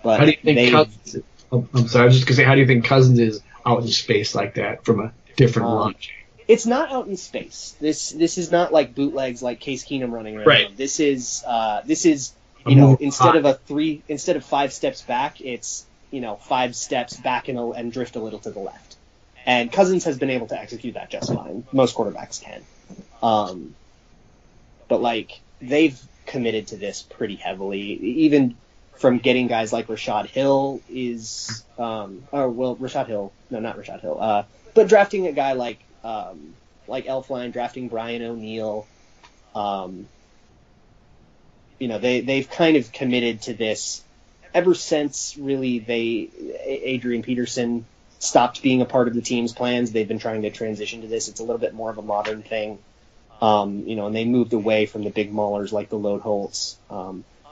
But how do you think Cousins? I'm sorry, I was just going to say, how do you think Cousins is out in space like that from a different launch? It's not out in space. This is not like bootlegs like Case Keenum running around. Right. This is instead of 5 steps back, it's 5 steps back and drift a little to the left. And Cousins has been able to execute that just fine. Most quarterbacks can. But they've committed to this pretty heavily, even from getting guys like Rashad Hill but drafting a guy like Elflein, drafting Brian O'Neill. They've kind of committed to this ever since really Adrian Peterson stopped being a part of the team's plans. They've been trying to transition to this. It's a little bit more of a modern thing. And they moved away from the big maulers like the Lode Holtz.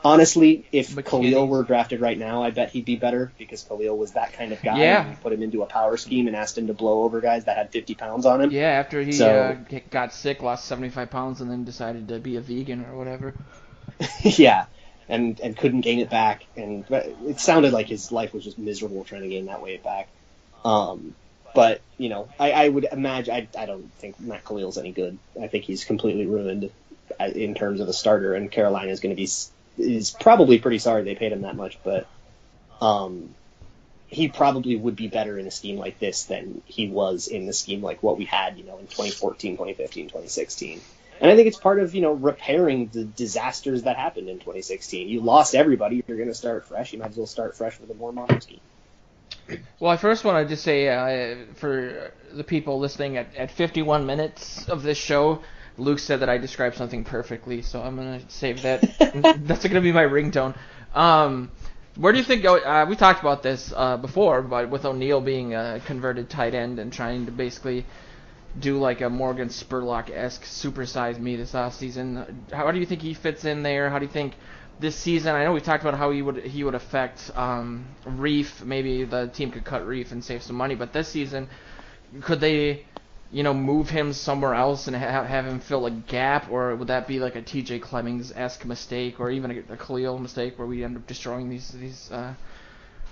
Honestly, if Khalil were drafted right now, I bet he'd be better, because Khalil was that kind of guy. Yeah. You put him into a power scheme and asked him to blow over guys that had 50 pounds on him. Yeah, after he got sick, lost 75 pounds, and then decided to be a vegan or whatever. Yeah, and couldn't gain it back. And it sounded like his life was just miserable trying to gain that weight back. But I would imagine, I don't think Matt Khalil's any good. I think he's completely ruined in terms of a starter, and Carolina is probably pretty sorry they paid him that much, but he probably would be better in a scheme like this than he was in the scheme like what we had, in 2014, 2015, 2016. And I think it's part of, repairing the disasters that happened in 2016. You lost everybody. If you're going to start fresh, you might as well start fresh with a more modern scheme. Well, I first want to just say, for the people listening, at 51 minutes of this show, Luke said that I described something perfectly, so I'm going to save that. That's going to be my ringtone. Where do you think... we talked about this before, but with O'Neill being a converted tight end and trying to basically do like a Morgan Spurlock-esque supersize me this offseason, how do you think he fits in there? How do you think this season... I know we talked about how he would affect Reef. Maybe the team could cut Reef and save some money, but this season, could they... move him somewhere else and have him fill a gap, or would that be like a TJ Clemmings-esque mistake, or even a Khalil mistake where we end up destroying these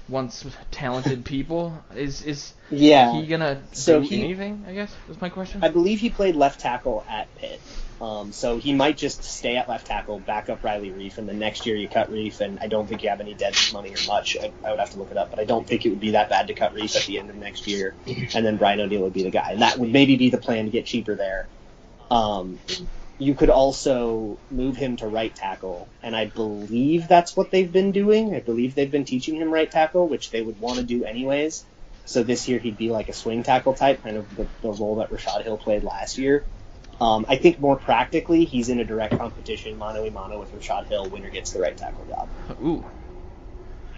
once talented people? Is he gonna do anything? I guess is my question. I believe he played left tackle at Pitt, so he might just stay at left tackle, back up Riley Reef, and the next year you cut Reef, and I don't think you have any dead money or much. I would have to look it up, but I don't think it would be that bad to cut Reef at the end of next year, and then Brian O'Neill would be the guy, and that would maybe be the plan to get cheaper there. You could also move him to right tackle, and I believe that's what they've been doing. I believe they've been teaching him right tackle, which they would want to do anyways. So this year he'd be like a swing tackle type, kind of the role that Rashad Hill played last year. I think more practically, he's in a direct competition, mano-a-mano with Rashad Hill, winner gets the right tackle job. Ooh.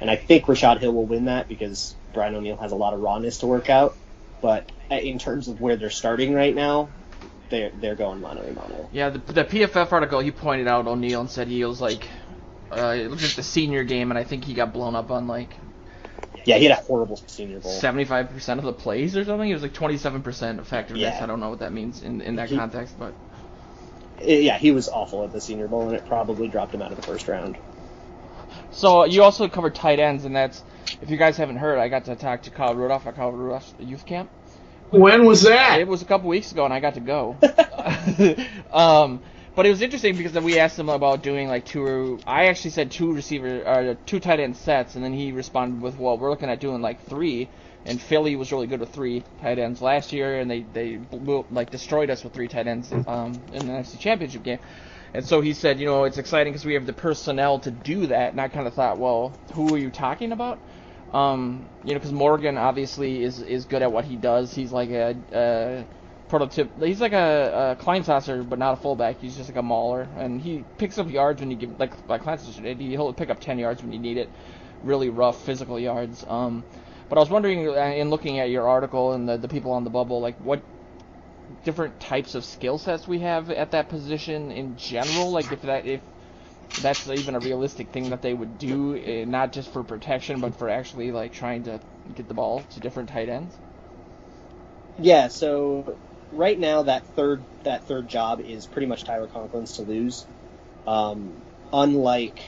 And I think Rashad Hill will win that because Brian O'Neill has a lot of rawness to work out. But in terms of where they're starting right now, they're going mano-a-mano. Yeah, the PFF article, he pointed out O'Neill and said he was like, it was just the senior game, and I think he got blown up on like... Yeah, he had a horrible Senior Bowl. 75% of the plays or something? It was like 27% effectiveness. Yeah. I don't know what that means in that context, but... Yeah, he was awful at the Senior Bowl, and it probably dropped him out of the first round. So you also covered tight ends, and that's... If you guys haven't heard, I got to talk to Kyle Rudolph at Kyle Rudolph's youth camp. When was that? It was a couple weeks ago, and I got to go. But it was interesting because then we asked him about doing like I actually said two tight end sets, and then he responded with, well, we're looking at doing like 3. And Philly was really good with 3 tight ends last year, and they destroyed us with 3 tight ends in the NFC Championship game. And so he said, it's exciting because we have the personnel to do that. And I kind of thought, well, who are you talking about? Because Morgan obviously is good at what he does. He's like he's like a Kleinsasser, but not a fullback. He's just like a mauler, and he picks up yards when you give like Kleinsasser did. He'll pick up 10 yards when you need it, really rough physical yards. But I was wondering, in looking at your article and the people on the bubble, like what different types of skill sets we have at that position in general. Like if that's even a realistic thing that they would do, not just for protection, but for actually like trying to get the ball to different tight ends. Yeah. So right now, that third job is pretty much Tyler Conklin's to lose. Unlike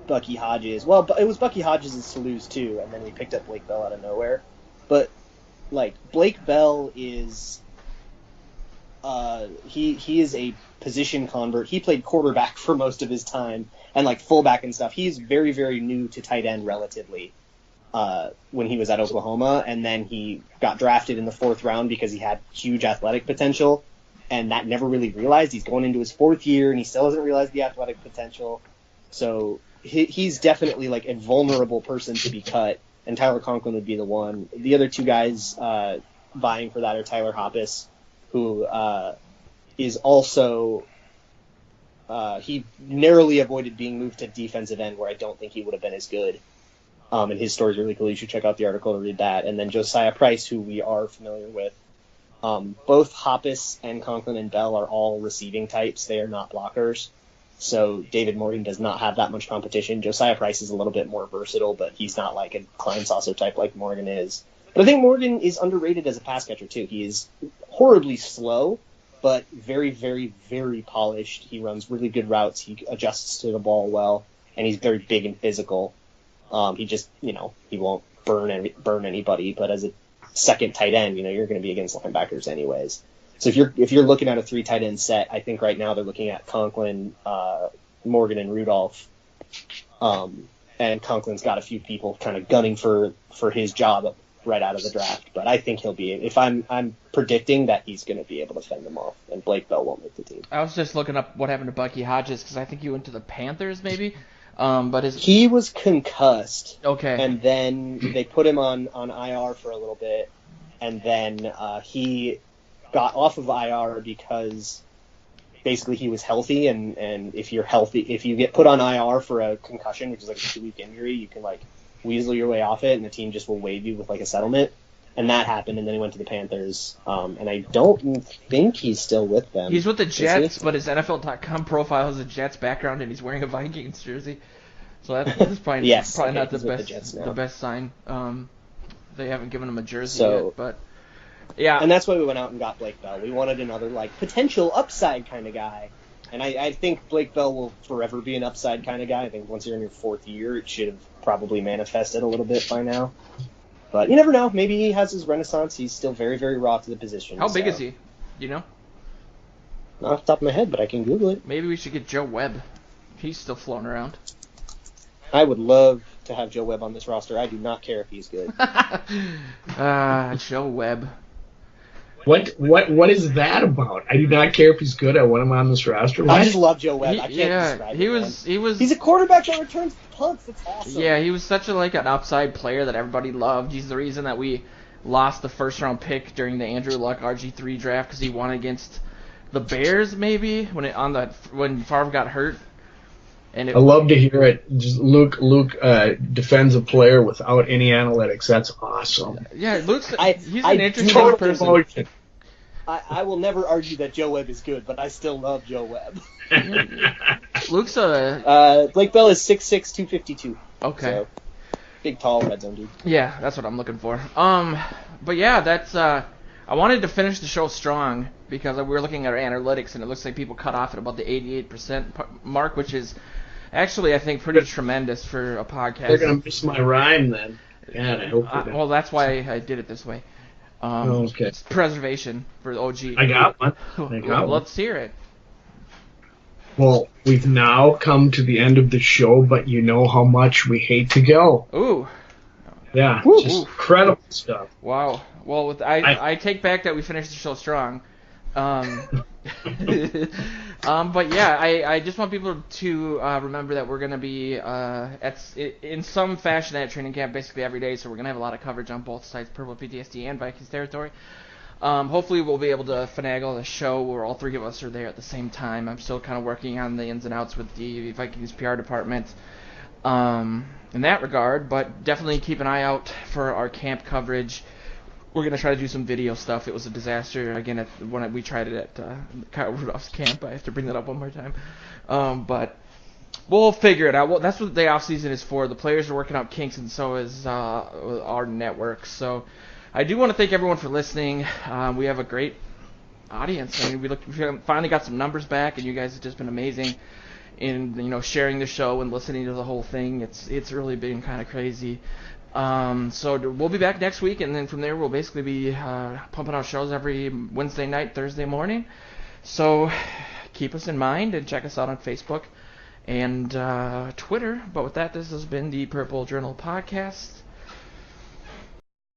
Bucky Hodges. Well, it was Bucky Hodges' to lose too, and then we picked up Blake Bell out of nowhere. But like Blake Bell is, he is a position convert. He played quarterback for most of his time and like fullback and stuff. He's very, very new to tight end relatively. When he was at Oklahoma, and then he got drafted in the 4th round because he had huge athletic potential, and that never really realized. He's going into his 4th year, and he still hasn't realized the athletic potential. So he's definitely like a vulnerable person to be cut, and Tyler Conklin would be the one. The other 2 guys vying for that are Tyler Hoppus, who is also he narrowly avoided being moved to defensive end, where I don't think he would have been as good. And his story's really cool. You should check out the article to read that. And then Josiah Price, who we are familiar with. Both Hoppus and Conklin and Bell are all receiving types. They are not blockers. So David Morgan does not have that much competition. Josiah Price is a little bit more versatile, but he's not like a Kleinsasser type like Morgan is. But I think Morgan is underrated as a pass catcher, too. He is horribly slow, but very, very, very polished. He runs really good routes. He adjusts to the ball well, and he's very big and physical. He just, he won't burn anybody, but as a second tight end, you're going to be against linebackers anyways. So if you're looking at a 3 tight end set, I think right now they're looking at Conklin, Morgan, and Rudolph. And Conklin's got a few people kind of gunning for his job right out of the draft, but I think he'll be. If I'm predicting that he's going to be able to fend them off, and Blake Bell won't make the team. I was just looking up what happened to Bucky Hodges because I think he went to the Panthers, maybe. But he was concussed. Okay. And then they put him on IR for a little bit, and then he got off of IR because basically he was healthy, and if you're healthy, if you get put on IR for a concussion, which is like a 2-week injury, you can like weasel your way off it, and the team just will waive you with like a settlement. And that happened, and then he went to the Panthers. And I don't think he's still with them. He's with the Jets, but his NFL.com profile has a Jets background, and he's wearing a Vikings jersey. So that's probably probably not the best sign. They haven't given him a jersey yet, but yeah. And that's why we went out and got Blake Bell. We wanted another like potential upside kind of guy. And I think Blake Bell will forever be an upside kind of guy. I think once you're in your 4th year, it should have probably manifested a little bit by now. But you never know. Maybe he has his renaissance. He's still very, very raw to the position. How big is he? Not off the top of my head, but I can Google it. Maybe we should get Joe Webb. He's still floating around. I would love to have Joe Webb on this roster. I do not care if he's good. Joe Webb. What is that about? I do not care if he's good. I want him on this roster. I just love Joe Webb. I can't describe it. He's a quarterback that returns punts. That's awesome. Yeah, he was such an upside player that everybody loved. He's the reason that we lost the 1st-round pick during the Andrew Luck RG3 draft because he won against the Bears maybe when Favre got hurt. And I love to hear it. Just Luke defends a player without any analytics. That's awesome. Yeah, he's an interesting person. Emotion. I will never argue that Joe Webb is good, but I still love Joe Webb. Luke's Blake Bell is 6'6", 252. Okay. So, big, tall, red zone dude. Yeah, that's what I'm looking for. But yeah, that's I wanted to finish the show strong because we were looking at our analytics, and it looks like people cut off at about the 88% mark, which is actually, I think, pretty tremendous for a podcast. They're going to miss my rhyme then. God, I hope they do. Well, that's why I did it this way. Okay. It's preservation for the OG. I got one. Let's hear it. Well, we've now come to the end of the show, but you know how much we hate to go. Ooh. Yeah, Ooh. just incredible stuff. Wow. Well, I take back that we finished the show strong. But yeah, I just want people to remember that we're going to be in some fashion at training camp basically every day, so we're going to have a lot of coverage on both sides, Purple PTSD and Vikings territory. Hopefully we'll be able to finagle a show where all three of us are there at the same time. I'm still kind of working on the ins and outs with the Vikings PR department in that regard, but definitely keep an eye out for our camp coverage. We're going to try to do some video stuff. It was a disaster, again, when we tried it at Kyle Rudolph's camp. I have to bring that up one more time. But we'll figure it out. Well, that's what the off-season is for. The players are working out kinks, and so is our network. So I do want to thank everyone for listening. We have a great audience. I mean, we finally got some numbers back, and you guys have just been amazing in sharing the show and listening to the whole thing. It's really been kind of crazy. So we'll be back next week, and then from there we'll basically be pumping out shows every Wednesday night, Thursday morning. So keep us in mind and check us out on Facebook and Twitter. But with that, this has been the Purple Journal podcast.